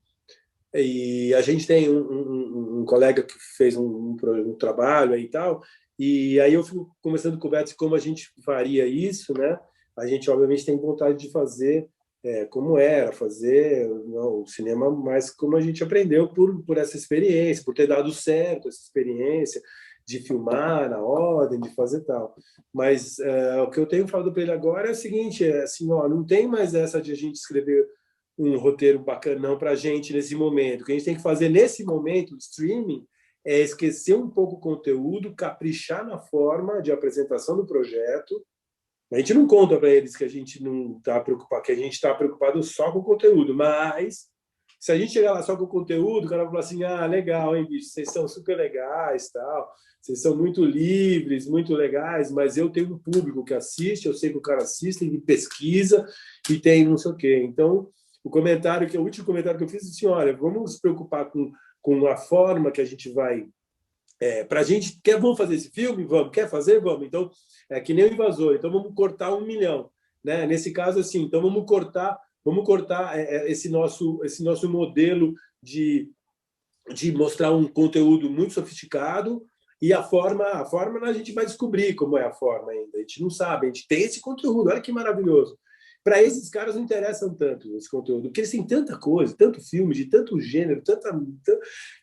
a gente tem um colega que fez um trabalho aí e tal, e aí eu fico conversando com o Beto como a gente faria isso, né? A gente, obviamente, tem vontade de fazer como era, fazer o cinema mais como a gente aprendeu por essa experiência, por ter dado certo essa experiência de filmar na ordem, de fazer tal. Mas o que eu tenho falado para ele agora é o seguinte, assim, ó, não tem mais essa de a gente escrever um roteiro bacanão para a gente nesse momento. O que a gente tem que fazer nesse momento, o streaming, é esquecer um pouco o conteúdo, caprichar na forma de apresentação do projeto. A gente não conta para eles que a gente não está preocupado, que a gente está preocupado só com o conteúdo, mas se a gente chegar lá só com o conteúdo, o cara vai falar assim, legal, hein, bicho, vocês são super legais, tal, vocês são muito livres, muito legais, mas eu tenho um público que assiste, eu sei que o cara assiste, ele pesquisa e tem não sei o quê. Então, o último comentário que eu fiz é assim, olha, vamos se preocupar com a forma que a gente vai... para a gente, vamos fazer esse filme? Vamos. Quer fazer? Vamos. Então, é que nem o Invasor. Então, vamos cortar 1 milhão. Né? Nesse caso, assim, então vamos cortar esse nosso modelo de mostrar um conteúdo muito sofisticado e a forma a gente vai descobrir como é a forma ainda. A gente não sabe, a gente tem esse conteúdo, olha que maravilhoso. Para esses caras não interessam tanto esse conteúdo, porque eles têm tanta coisa, tanto filme, de tanto gênero,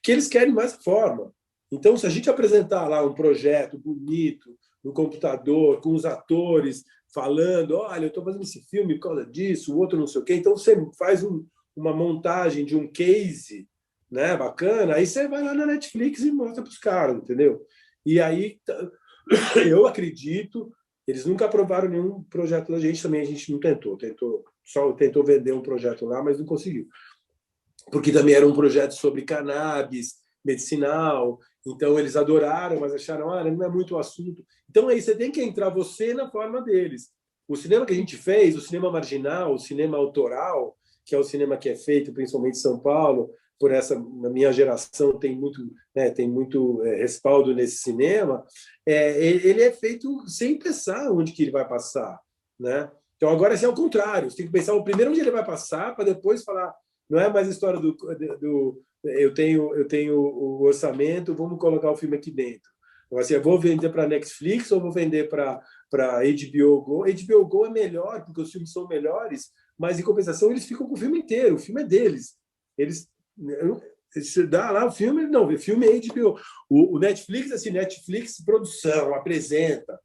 que eles querem mais forma. Então, se a gente apresentar lá um projeto bonito, no computador, com os atores falando, olha, eu estou fazendo esse filme por causa disso, o outro não sei o quê. Então, você faz uma montagem de um case, né, bacana, aí você vai lá na Netflix e mostra para os caras, entendeu? E aí, eu acredito, eles nunca aprovaram nenhum projeto da gente, também a gente não só tentou vender um projeto lá, mas não conseguiu. Porque também era um projeto sobre cannabis, medicinal, então eles adoraram, mas acharam, não é muito o assunto. Então aí você tem que entrar você na forma deles. O cinema que a gente fez, o cinema marginal, o cinema autoral, que é o cinema que é feito principalmente em São Paulo, na minha geração tem muito respaldo nesse cinema, ele é feito sem pensar onde que ele vai passar, né? Então agora assim, é o contrário, você tem que pensar o primeiro onde ele vai passar para depois falar, não é mais a história do eu tenho o orçamento, vamos colocar o filme aqui dentro. Então, assim, eu vou vender para Netflix ou vou vender para HBO Go? HBO Go é melhor, porque os filmes são melhores, mas, em compensação, eles ficam com o filme inteiro. O filme é deles. Eles dá lá o filme, não, o filme é HBO. O Netflix, assim, Netflix produção, apresenta,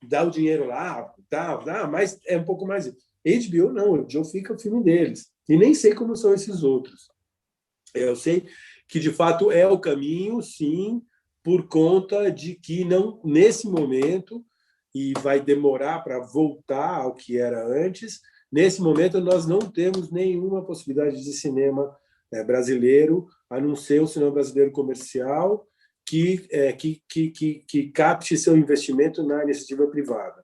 dá o dinheiro lá, dá, mas é um pouco mais... HBO não, o HBO fica o filme deles. E nem sei como são esses outros. Eu sei que, de fato, é o caminho, sim, por conta de que, não, nesse momento, e vai demorar para voltar ao que era antes, nesse momento nós não temos nenhuma possibilidade de cinema brasileiro, a não ser o cinema brasileiro comercial, que capte seu investimento na iniciativa privada.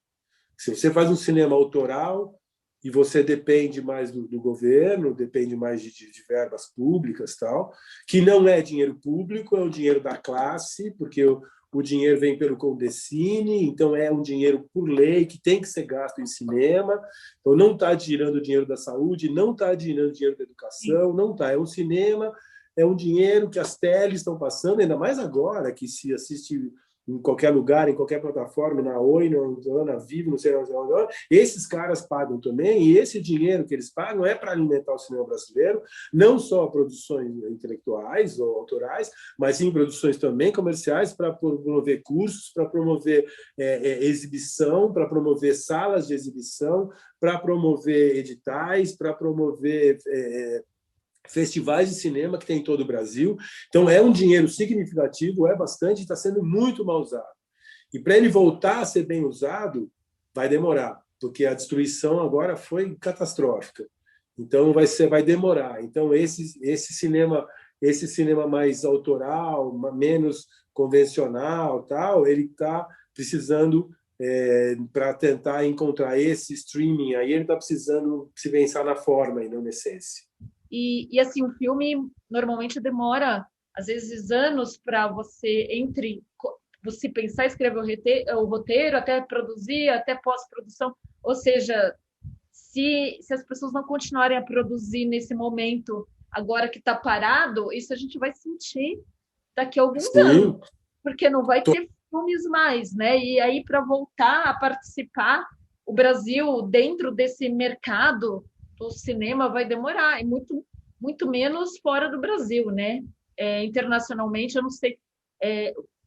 Se você faz um cinema autoral, e você depende mais do governo, depende mais de verbas públicas, tal, que não é dinheiro público, é o dinheiro da classe, porque o dinheiro vem pelo Condecine, então é um dinheiro por lei que tem que ser gasto em cinema, então não está tirando o dinheiro da saúde, não está tirando o dinheiro da educação, não está, é um cinema, é um dinheiro que as teles estão passando, ainda mais agora, que se assiste em qualquer lugar, em qualquer plataforma, na Oi, na Vivo, não sei onde, esses caras pagam também, e esse dinheiro que eles pagam é para alimentar o cinema brasileiro, não só produções intelectuais ou autorais, mas sim produções também comerciais, para promover cursos, para promover exibição, para promover salas de exibição, para promover editais, para promover... festivais de cinema que tem em todo o Brasil. Então, é um dinheiro significativo, é bastante, está sendo muito mal usado. E para ele voltar a ser bem usado, vai demorar, porque a destruição agora foi catastrófica. Então, vai demorar. Então, esse cinema mais autoral, menos convencional, tal, ele está precisando, para tentar encontrar esse streaming, aí ele está precisando se pensar na forma e não na essência. E assim, o filme normalmente demora, às vezes, anos para você você pensar, escrever o roteiro, até produzir, até pós-produção. Ou seja, se as pessoas não continuarem a produzir nesse momento, agora que está parado, isso a gente vai sentir daqui a alguns anos, Sim, porque não vai ter filmes mais, né? E aí, para voltar a participar, o Brasil, dentro desse mercado do cinema, vai demorar, e muito, muito menos fora do Brasil, né? Internacionalmente, eu não sei.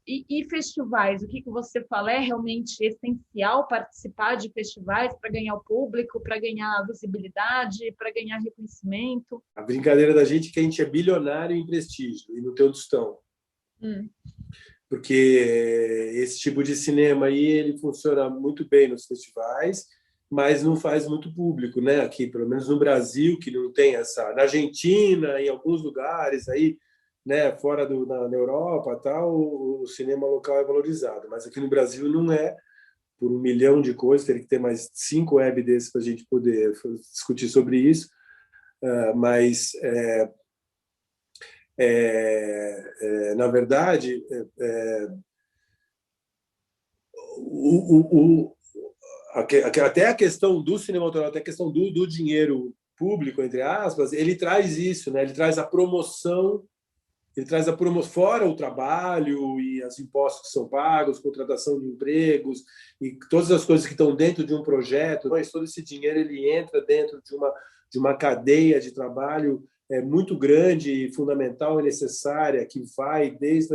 E festivais, o que você fala? É realmente essencial participar de festivais para ganhar o público, para ganhar visibilidade, para ganhar reconhecimento? a brincadeira da gente é que a gente é bilionário em prestígio, e no teu tostão. Porque esse tipo de cinema aí, ele funciona muito bem nos festivais, mas não faz muito público, né? Aqui, pelo menos no Brasil, que não tem essa... Na Argentina, em alguns lugares aí, né, fora na Europa, tal, o cinema local é valorizado, mas aqui no Brasil não é, por 1 milhão de coisas, teria que ter mais 5 web desses para a gente poder discutir sobre isso, mas na verdade, até a questão do cinema autoral, até a questão do dinheiro público, entre aspas, ele traz isso, né? Ele traz a promoção, fora o trabalho e os impostos que são pagos, contratação de empregos e todas as coisas que estão dentro de um projeto, mas todo esse dinheiro ele entra dentro de uma cadeia de trabalho muito grande e fundamental e necessária, que vai desde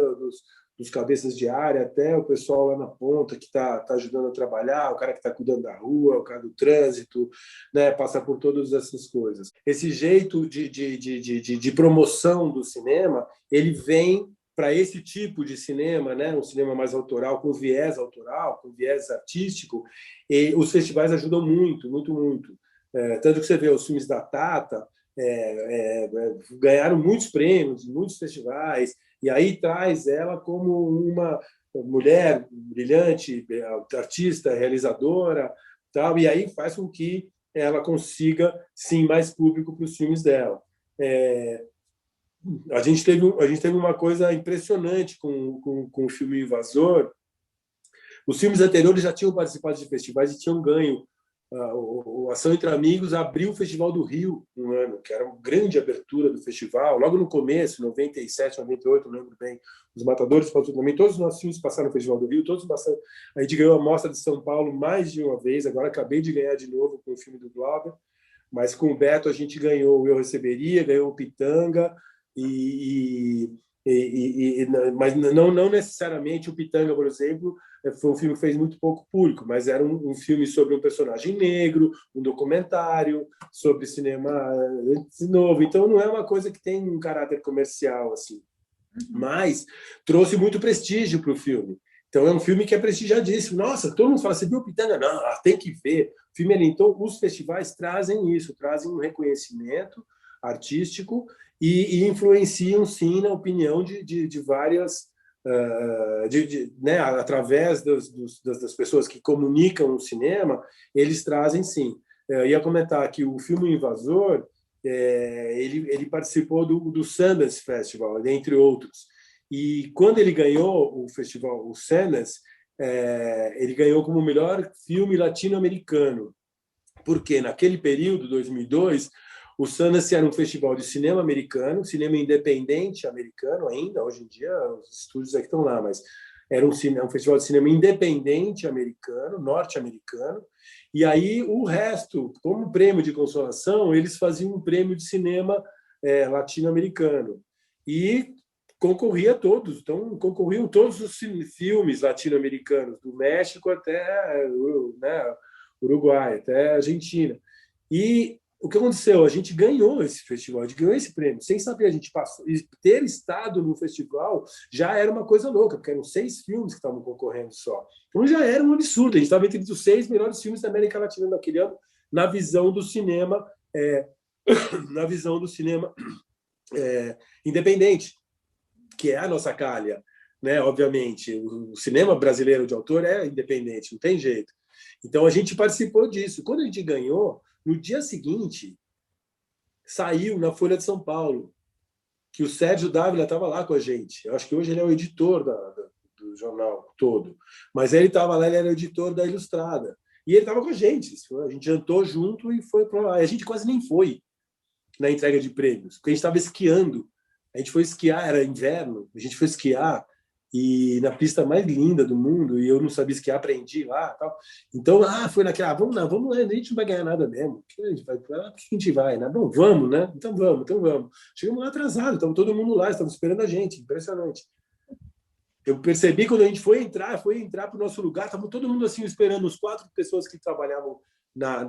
dos cabeças de área até o pessoal lá na ponta que está ajudando a trabalhar, o cara que está cuidando da rua, o cara do trânsito, né, passa por todas essas coisas. Esse jeito de promoção do cinema, ele vem para esse tipo de cinema, né, um cinema mais autoral, com viés autoral, com viés artístico, e os festivais ajudam muito, muito, muito. Tanto que você vê os filmes da Tata, ganharam muitos prêmios, muitos festivais, e aí traz ela como uma mulher brilhante, artista, realizadora, tal, e aí faz com que ela consiga, sim, mais público para os filmes dela. A gente teve uma coisa impressionante com o filme Invasor. Os filmes anteriores já tinham participado de festivais e tinham ganho. O Ação Entre Amigos abriu o Festival do Rio um ano, que era uma grande abertura do festival, logo no começo, 97, 98, não lembro bem, Os Matadores passou também, todos os nossos filmes passaram no Festival do Rio, todos passaram. A gente ganhou a Mostra de São Paulo mais de uma vez, agora acabei de ganhar de novo com o filme do Glauber, mas com o Beto a gente ganhou o Eu Receberia, ganhou o Pitanga, mas não necessariamente o Pitanga, por exemplo, foi um filme que fez muito pouco público, mas era um filme sobre um personagem negro, um documentário sobre cinema novo. Então não é uma coisa que tem um caráter comercial assim, mas trouxe muito prestígio para o filme. Então é um filme que é prestigiadíssimo. Nossa, todo mundo fala, você viu o Pitanga? Não, tem que ver. O filme, então, os festivais trazem isso, trazem um reconhecimento artístico e influenciam, sim, na opinião de várias... né, através das pessoas que comunicam o cinema, eles trazem, sim. Eu ia comentar que o filme Invasor, ele participou do Sundance Festival, entre outros. E quando ele ganhou o festival, o Sundance, ele ganhou como melhor filme latino-americano. Porque naquele período, 2002, o Sundance era um festival de cinema americano, cinema independente americano ainda, hoje em dia os estúdios é que estão lá, mas era um festival de cinema independente americano, norte-americano, e aí o resto, como prêmio de consolação, eles faziam um prêmio de cinema latino-americano. E concorria a todos, então concorriam todos os filmes latino-americanos, do México até, né, Uruguai, até Argentina. E o que aconteceu? A gente ganhou esse festival, a gente ganhou esse prêmio, sem saber, a gente passou. E ter estado no festival já era uma coisa louca, porque eram 6 filmes que estavam concorrendo só. Então já era um absurdo, a gente estava entre os 6 melhores filmes da América Latina naquele ano, na visão do cinema, independente, que é a nossa calha, né? Obviamente, o cinema brasileiro de autor é independente, não tem jeito. Então a gente participou disso. Quando a gente ganhou, no dia seguinte, saiu na Folha de São Paulo que o Sérgio Dávila estava lá com a gente. Eu acho que hoje ele é o editor jornal todo. Mas ele estava lá, ele era editor da Ilustrada. E ele estava com a gente. A gente jantou junto e foi para lá. A gente quase nem foi na entrega de prêmios, porque a gente estava esquiando. A gente foi esquiar, era inverno, a gente foi esquiar e na pista mais linda do mundo, e eu não sabia esquiar, aprendi lá tal. Então, foi naquela, vamos lá, a gente não vai ganhar nada mesmo. Que a gente vai, que a gente vai, né? Bom, vamos, né? Então vamos. Chegamos lá atrasado, estava todo mundo lá, estavam esperando a gente, impressionante. Eu percebi quando a gente foi entrar para o nosso lugar, estava todo mundo assim esperando, os 4 pessoas que trabalhavam na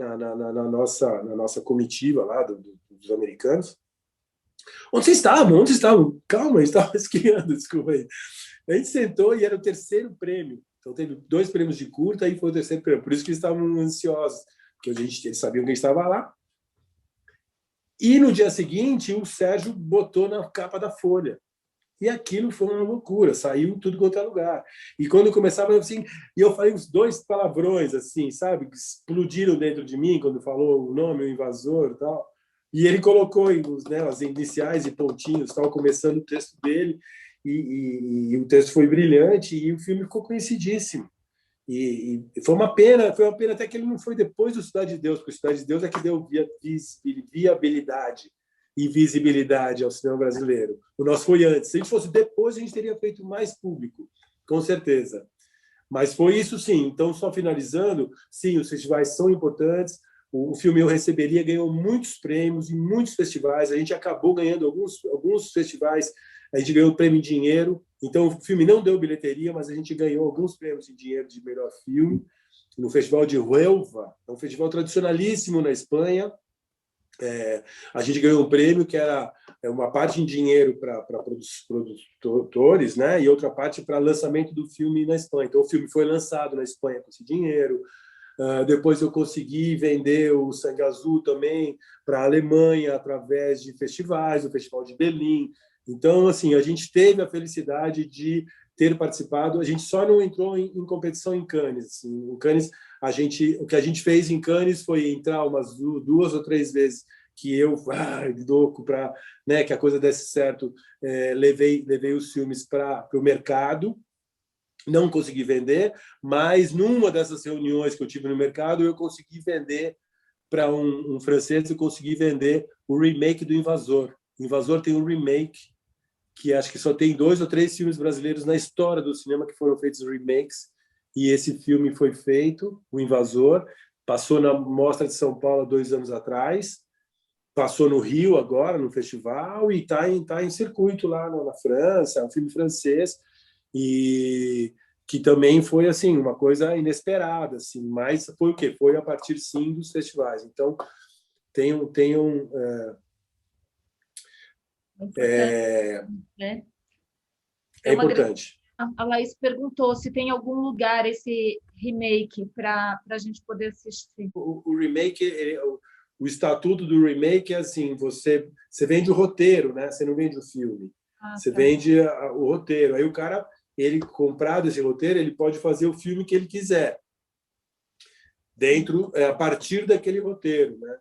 nossa comitiva lá dos americanos. Onde vocês estavam? Calma, a gente estava esquiando, desculpa aí. A gente sentou e era o 3º prêmio. Então teve 2 prêmios de curta e foi o 3º prêmio. Por isso que eles estavam ansiosos, porque eles sabiam que a gente estava lá. E no dia seguinte, o Sérgio botou na capa da Folha. E aquilo foi uma loucura, saiu tudo quanto é lugar. E quando começava assim, e eu falei uns 2 palavrões, assim, sabe, que explodiram dentro de mim quando falou o nome, o invasor e tal. E ele colocou as iniciais e pontinhos, estava começando o texto dele, e o texto foi brilhante, e o filme ficou conhecidíssimo. E foi uma pena até que ele não foi depois do Cidade de Deus, porque o Cidade de Deus é que deu viabilidade e visibilidade ao cinema brasileiro. O nosso foi antes. Se a gente fosse depois, a gente teria feito mais público, com certeza. Mas foi isso, sim. Então, só finalizando, sim, os festivais são importantes. O filme Eu Receberia ganhou muitos prêmios em muitos festivais. A gente acabou ganhando alguns festivais. A gente ganhou o prêmio em dinheiro. Então, o filme não deu bilheteria, mas a gente ganhou alguns prêmios em dinheiro de melhor filme. No Festival de Huelva, é um festival tradicionalíssimo na Espanha. A gente ganhou um prêmio que era uma parte em dinheiro para produtores, né, e outra parte para lançamento do filme na Espanha. Então, o filme foi lançado na Espanha com esse dinheiro. Depois eu consegui vender o Sangue Azul também para a Alemanha através de festivais, o Festival de Berlim. Então, assim, a gente teve a felicidade de ter participado. A gente só não entrou em competição em Cannes. Assim. Em Cannes, o que a gente fez em Cannes foi entrar umas 2 ou 3 vezes que eu, louco para, né, que a coisa desse certo, levei os filmes para o mercado. Não consegui vender, mas numa dessas reuniões que eu tive no mercado, eu consegui vender para um francês, eu consegui vender o remake do Invasor. O Invasor tem um remake que acho que só tem 2 ou 3 filmes brasileiros na história do cinema que foram feitos remakes, e esse filme foi feito, O Invasor, passou na Mostra de São Paulo há 2 anos atrás, passou no Rio agora, no festival, e está em circuito lá na França, é um filme francês, e que também foi assim uma coisa inesperada, assim, mas foi o quê? Foi a partir, sim, dos festivais. Então, é importante. A Laís perguntou se tem algum lugar esse remake para a gente poder assistir. O remake, o estatuto do remake é assim, você vende o roteiro, né? Você não vende o filme. Você vende o roteiro. Aí o cara, ele comprado esse roteiro, ele pode fazer o filme que ele quiser. A partir daquele roteiro, né?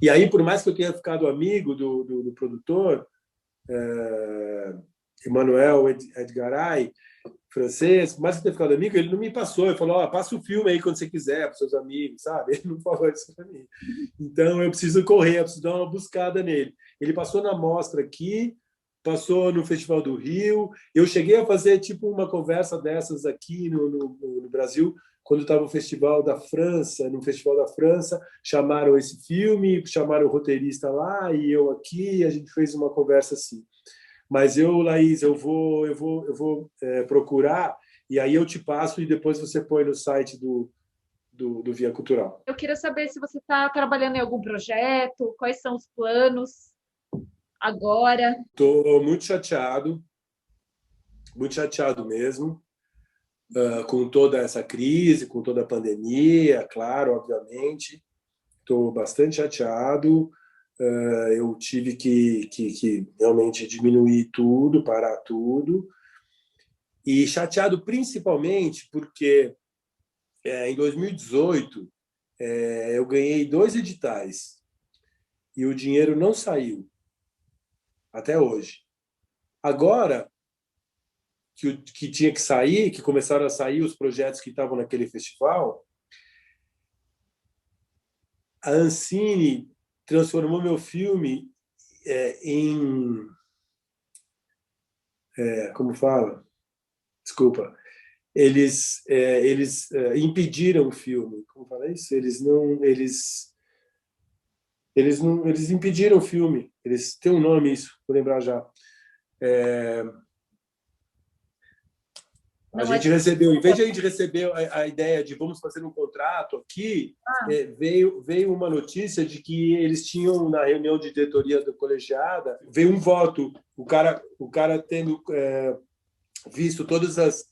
E aí, por mais que eu tenha ficado amigo do produtor, Emmanuel Edgaray, francês, por mais que eu tenha ficado amigo, ele não me passou. Ele falou, passa o filme aí quando você quiser, para os seus amigos, sabe? Ele não falou isso para mim. Então, eu preciso correr, eu preciso dar uma buscada nele. Ele passou na mostra aqui, passou no Festival do Rio. Eu cheguei a fazer tipo uma conversa dessas aqui no Brasil, quando estava no Festival da França. No Festival da França, chamaram esse filme, chamaram o roteirista lá e eu aqui, a gente fez uma conversa assim. Mas Laís, eu vou procurar e aí eu te passo e depois você põe no site do Via Cultural. Eu queria saber se você está trabalhando em algum projeto, quais são os planos agora. Estou muito chateado mesmo, com toda essa crise, com toda a pandemia, claro, obviamente. Estou bastante chateado. Eu tive que realmente diminuir tudo, parar tudo. E chateado principalmente porque em 2018 eu ganhei 2 editais e o dinheiro não saiu até hoje. Agora que tinha que sair, que começaram a sair os projetos que estavam naquele festival, a Ancine transformou meu filme em... como fala? Desculpa. Eles impediram o filme. Como fala isso? Eles impediram o filme. Eles têm um nome isso, vou lembrar já. A gente recebeu, em vez de a gente receber a ideia de vamos fazer um contrato aqui, veio uma notícia de que eles tinham, na reunião de diretoria do colegiada, veio um voto, o cara tendo visto todas as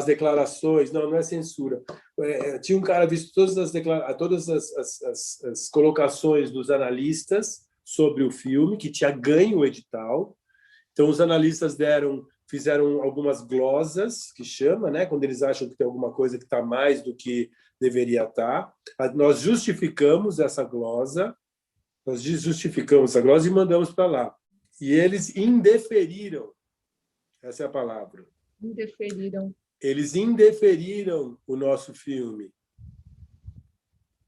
declarações, não é censura, tinha um cara visto todas as colocações dos analistas sobre o filme, que tinha ganho o edital. Então, os analistas fizeram algumas glosas, que chama, né, quando eles acham que tem alguma coisa que está mais do que deveria estar. Nós justificamos essa glosa e mandamos para lá. E eles indeferiram, essa é a palavra. Indeferiram. Eles indeferiram o nosso filme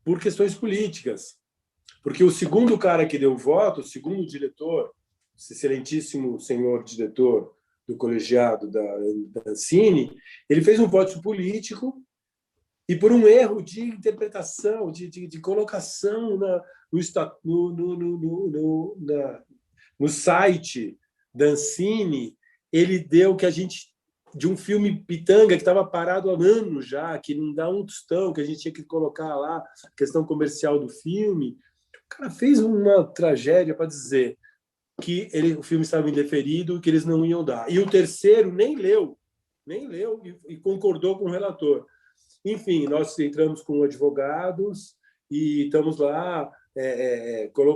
por questões políticas. Porque o segundo cara que deu o voto, o segundo diretor, esse excelentíssimo senhor diretor do colegiado da Ancine, ele fez um voto político e por um erro de interpretação, de colocação no site da Ancine, ele deu que a gente, de um filme pitanga que estava parado há anos já, que não dá um tostão, que a gente tinha que colocar lá, questão comercial do filme, o cara fez uma tragédia para dizer que o filme estava indeferido, que eles não iam dar. E o terceiro nem leu e concordou com o relator. Enfim, nós entramos com advogados e estamos lá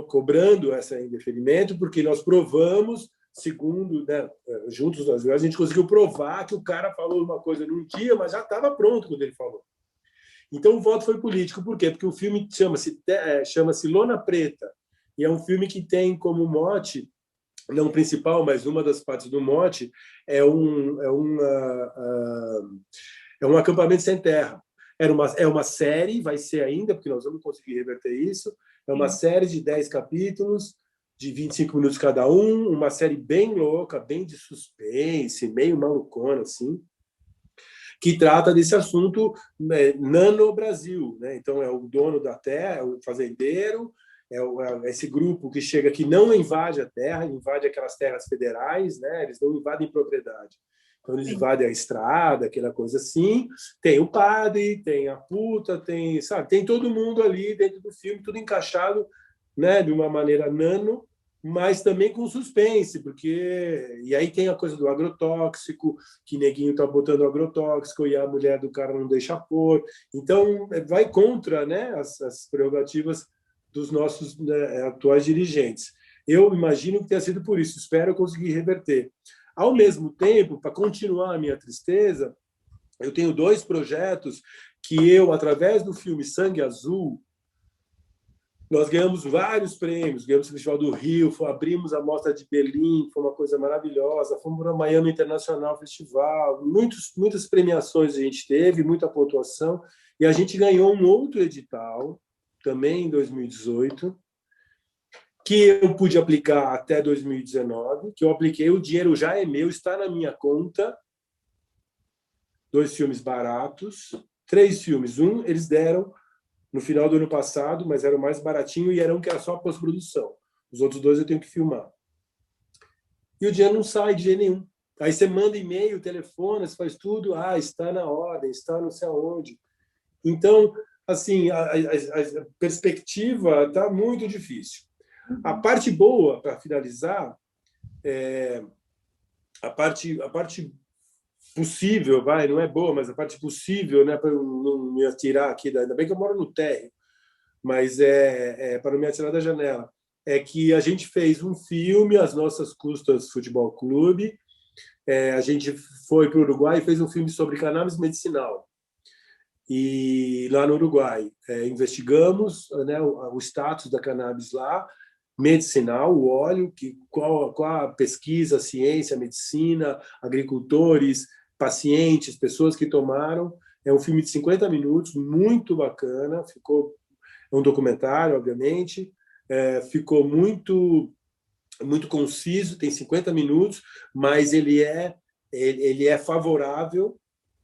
cobrando esse indeferimento, porque nós provamos, segundo, né, juntos nós, a gente conseguiu provar que o cara falou uma coisa num dia, mas já estava pronto quando ele falou. Então, o voto foi político. Por quê? Porque o filme chama-se Lona Preta, e é um filme que tem como mote, não o principal, mas uma das partes do mote, é um acampamento sem terra. É uma série, vai ser ainda, porque nós vamos conseguir reverter isso, é uma série de 10 capítulos, de 25 minutos cada um, uma série bem louca, bem de suspense, meio malucona, assim, que trata desse assunto, né, nano-Brasil, né? Então, é o dono da terra, é o fazendeiro, esse grupo que chega, que não invade a terra, invade aquelas terras federais, né? Eles não invadem propriedade. Então, eles invadem a estrada, aquela coisa assim. Tem o padre, tem a puta, tem todo mundo ali dentro do filme, tudo encaixado, né, de uma maneira nano, mas também com suspense, porque... E aí tem a coisa do agrotóxico, que neguinho tá botando agrotóxico e a mulher do cara não deixa pôr. Então, vai contra, né, as prerrogativas dos nossos, né, atuais dirigentes. Eu imagino que tenha sido por isso, espero conseguir reverter. Ao mesmo tempo, para continuar a minha tristeza, eu tenho 2 projetos que eu, através do filme Sangue Azul, nós ganhamos vários prêmios, ganhamos o Festival do Rio, abrimos a Mostra de Berlim, foi uma coisa maravilhosa, fomos para o Miami International Festival, muitas premiações a gente teve, muita pontuação, e a gente ganhou um outro edital, também em 2018, que eu pude aplicar até 2019, que eu apliquei, o dinheiro já é meu, está na minha conta, 2 filmes baratos, 3 filmes, eles deram no final do ano passado, mas era o mais baratinho e era um que era só pós-produção. Os outros 2 eu tenho que filmar. E o dinheiro não sai de jeito nenhum. Aí você manda e-mail, telefona, você faz tudo, está na ordem, está não sei aonde. Então, assim, a perspectiva está muito difícil. A parte boa, para finalizar, a parte possível, não é boa, mas a parte possível, né, para eu não me atirar aqui, ainda bem que eu moro no térreo, mas para não me atirar da janela, é que a gente fez um filme, As Nossas Custas Futebol Clube, a gente foi para o Uruguai e fez um filme sobre cannabis medicinal. E lá no Uruguai, investigamos, né, o status da cannabis lá, medicinal, o óleo, qual a pesquisa, a ciência, a medicina, agricultores, pacientes, pessoas que tomaram. É um filme de 50 minutos, muito bacana. É um documentário, obviamente. Ficou muito conciso, tem 50 minutos, mas ele é favorável,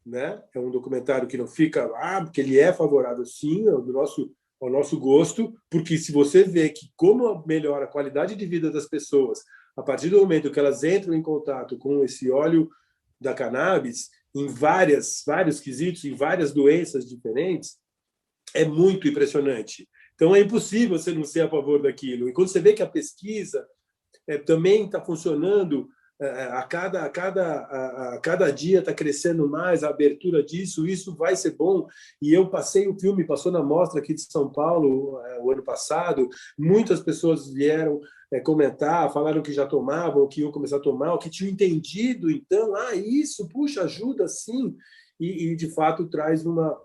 né? É um documentário que não fica porque ele é favorável, sim, ao nosso gosto, porque se você vê que como melhora a qualidade de vida das pessoas a partir do momento que elas entram em contato com esse óleo da cannabis, em vários quesitos, em várias doenças diferentes, é muito impressionante. Então, é impossível você não ser a favor daquilo. E quando você vê que a pesquisa também está funcionando, a cada dia está crescendo mais a abertura disso, isso vai ser bom. E eu passei o filme, passou na mostra aqui de São Paulo o ano passado, muitas pessoas vieram comentar, falaram que já tomavam, que iam começar a tomar, ou que tinham entendido, então, isso, puxa, ajuda sim, e de fato traz uma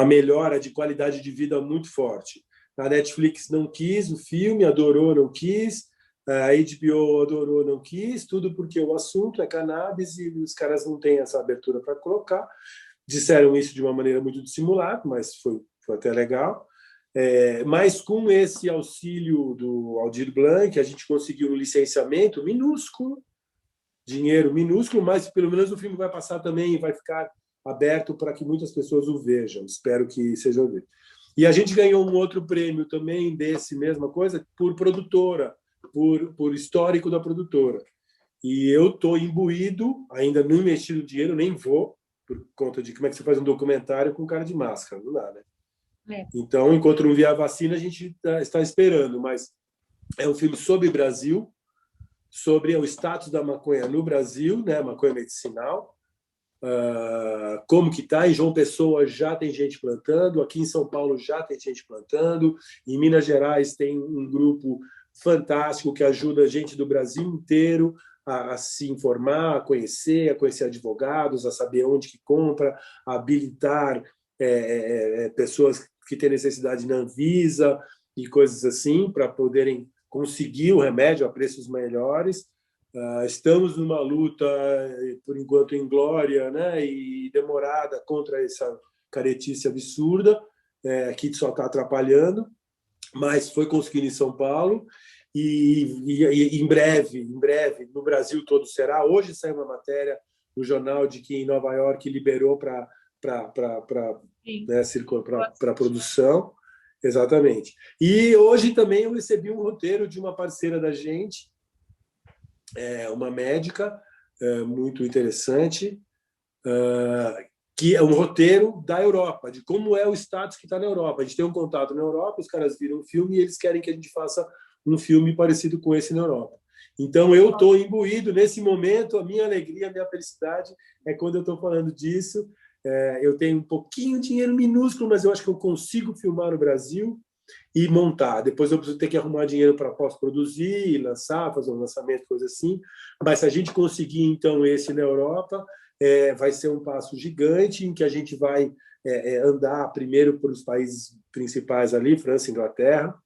melhora de qualidade de vida muito forte. A Netflix não quis o filme, adorou, não quis, a HBO adorou, não quis, tudo porque o assunto é cannabis e os caras não têm essa abertura para colocar. Disseram isso de uma maneira muito dissimulada, mas foi até legal. Mas com esse auxílio do Aldir Blanc, a gente conseguiu um licenciamento minúsculo, dinheiro minúsculo, mas pelo menos o filme vai passar também e vai ficar aberto para que muitas pessoas o vejam. Espero que seja ouvido. E a gente ganhou um outro prêmio também desse mesma coisa por produtora, por histórico da produtora. E eu estou imbuído, ainda não investi no dinheiro, nem vou, por conta de como é que você faz um documentário com cara de máscara, não dá, né? Então, enquanto não vier a vacina, a gente está esperando, mas é um filme sobre o Brasil, sobre o status da maconha no Brasil, né, maconha medicinal, como que está. Em João Pessoa já tem gente plantando, aqui em São Paulo já tem gente plantando, em Minas Gerais tem um grupo fantástico que ajuda a gente do Brasil inteiro a se informar, a conhecer advogados, a saber onde que compra, a habilitar pessoas que têm necessidade na Anvisa e coisas assim, para poderem conseguir o remédio a preços melhores. Estamos numa luta, por enquanto, inglória, né, e demorada contra essa caretice absurda, que só está atrapalhando, mas foi conseguido em São Paulo. E em breve, no Brasil todo será. Hoje saiu uma matéria no jornal de que em Nova York liberou para produção. Exatamente. E hoje também eu recebi um roteiro de uma parceira da gente, uma médica muito interessante, que é um roteiro da Europa, de como é o status que está na Europa. A gente tem um contato na Europa, os caras viram um filme e eles querem que a gente faça um filme parecido com esse na Europa. Então, eu estou imbuído nesse momento, a minha alegria, a minha felicidade é quando eu estou falando disso. Eu tenho um pouquinho de dinheiro minúsculo, mas eu acho que eu consigo filmar no Brasil e montar. Depois eu preciso ter que arrumar dinheiro para pós-produzir, lançar, fazer um lançamento, coisa assim. Mas se a gente conseguir, então, esse na Europa, vai ser um passo gigante em que a gente vai andar primeiro por os países principais ali, França, Inglaterra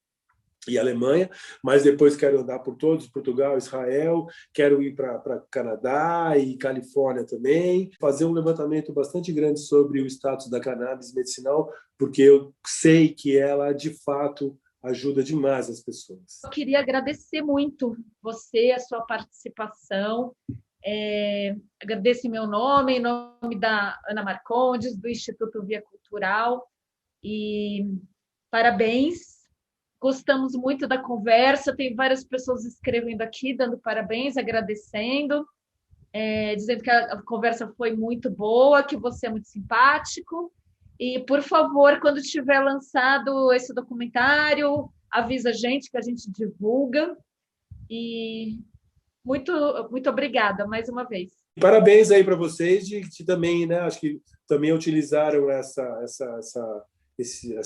e Alemanha, mas depois quero andar por todos, Portugal, Israel, quero ir para Canadá e Califórnia também, fazer um levantamento bastante grande sobre o status da cannabis medicinal, porque eu sei que ela, de fato, ajuda demais as pessoas. Eu queria agradecer muito você, a sua participação. Agradeço em meu nome, em nome da Ana Marcondes, do Instituto Via Cultural, e parabéns. Gostamos muito da conversa, tem várias pessoas escrevendo aqui, dando parabéns, agradecendo, dizendo que a conversa foi muito boa, que você é muito simpático. E, por favor, quando tiver lançado esse documentário, avisa a gente que a gente divulga. E muito, muito obrigada mais uma vez. Parabéns aí para vocês de também, né? Acho que também utilizaram essa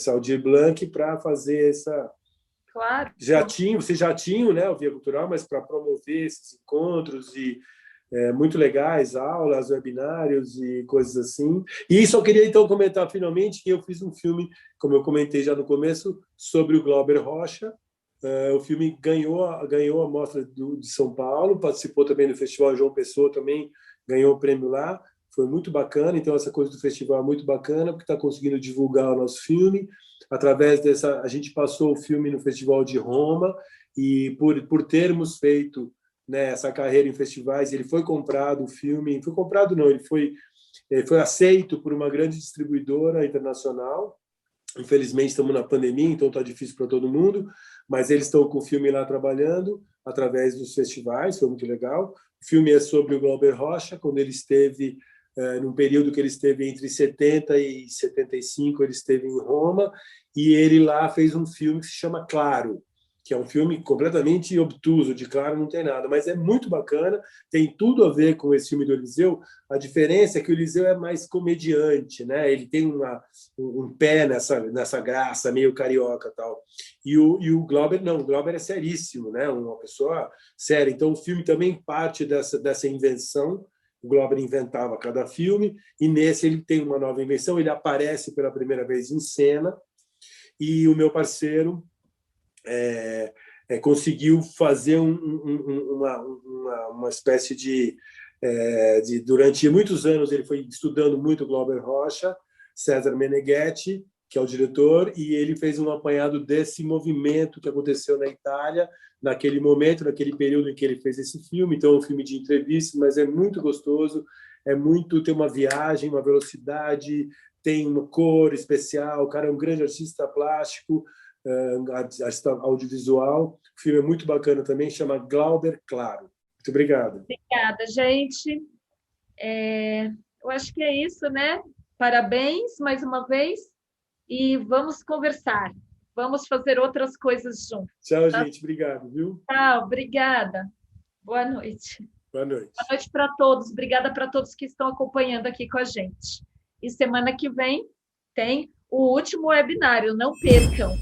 Aldir Blanc para fazer essa. Claro. Vocês já tinham, né, o Via Cultural, mas para promover esses encontros e muito legais, aulas, webinários e coisas assim. E só queria, então, comentar finalmente que eu fiz um filme, como eu comentei já no começo, sobre o Glauber Rocha, O filme ganhou a mostra de São Paulo, participou também do Festival João Pessoa, também ganhou o prêmio lá. Foi muito bacana. Então, essa coisa do festival é muito bacana, porque está conseguindo divulgar o nosso filme. Através dessa, a gente passou o filme no Festival de Roma, e por termos feito, né, essa carreira em festivais, ele foi comprado, o filme... Foi comprado, não, ele foi aceito por uma grande distribuidora internacional. Infelizmente, estamos na pandemia, então está difícil para todo mundo, mas eles estão com o filme lá trabalhando através dos festivais, foi muito legal. O filme é sobre o Glauber Rocha, quando ele esteve, num período que ele esteve entre 70 e 75, ele esteve em Roma, e ele lá fez um filme que se chama Claro, que é um filme completamente obtuso, de claro não tem nada, mas é muito bacana, tem tudo a ver com esse filme do Eliseu. A diferença é que o Eliseu é mais comediante, né? Ele tem um pé nessa graça meio carioca e tal. E o Glauber não, o Glauber é seríssimo, né? Uma pessoa séria. Então o filme também parte dessa invenção. O Glauber inventava cada filme, e nesse ele tem uma nova invenção, ele aparece pela primeira vez em cena, e o meu parceiro conseguiu fazer uma espécie de... Durante muitos anos ele foi estudando muito Glauber Rocha, César Meneghetti, que é o diretor, e ele fez um apanhado desse movimento que aconteceu na Itália, naquele momento, naquele período em que ele fez esse filme. Então, é um filme de entrevista, mas é muito gostoso, tem uma viagem, uma velocidade, tem uma cor especial, o cara é um grande artista plástico, artista audiovisual. O filme é muito bacana também, chama Glauber Claro. Muito obrigado. Obrigada, gente. Eu acho que é isso, né? Parabéns mais uma vez, e vamos conversar. Vamos fazer outras coisas juntos. Tchau, gente. Obrigado, viu? Tchau, obrigada. Boa noite. Boa noite. Boa noite para todos. Obrigada para todos que estão acompanhando aqui com a gente. E semana que vem tem o último webinário, não percam.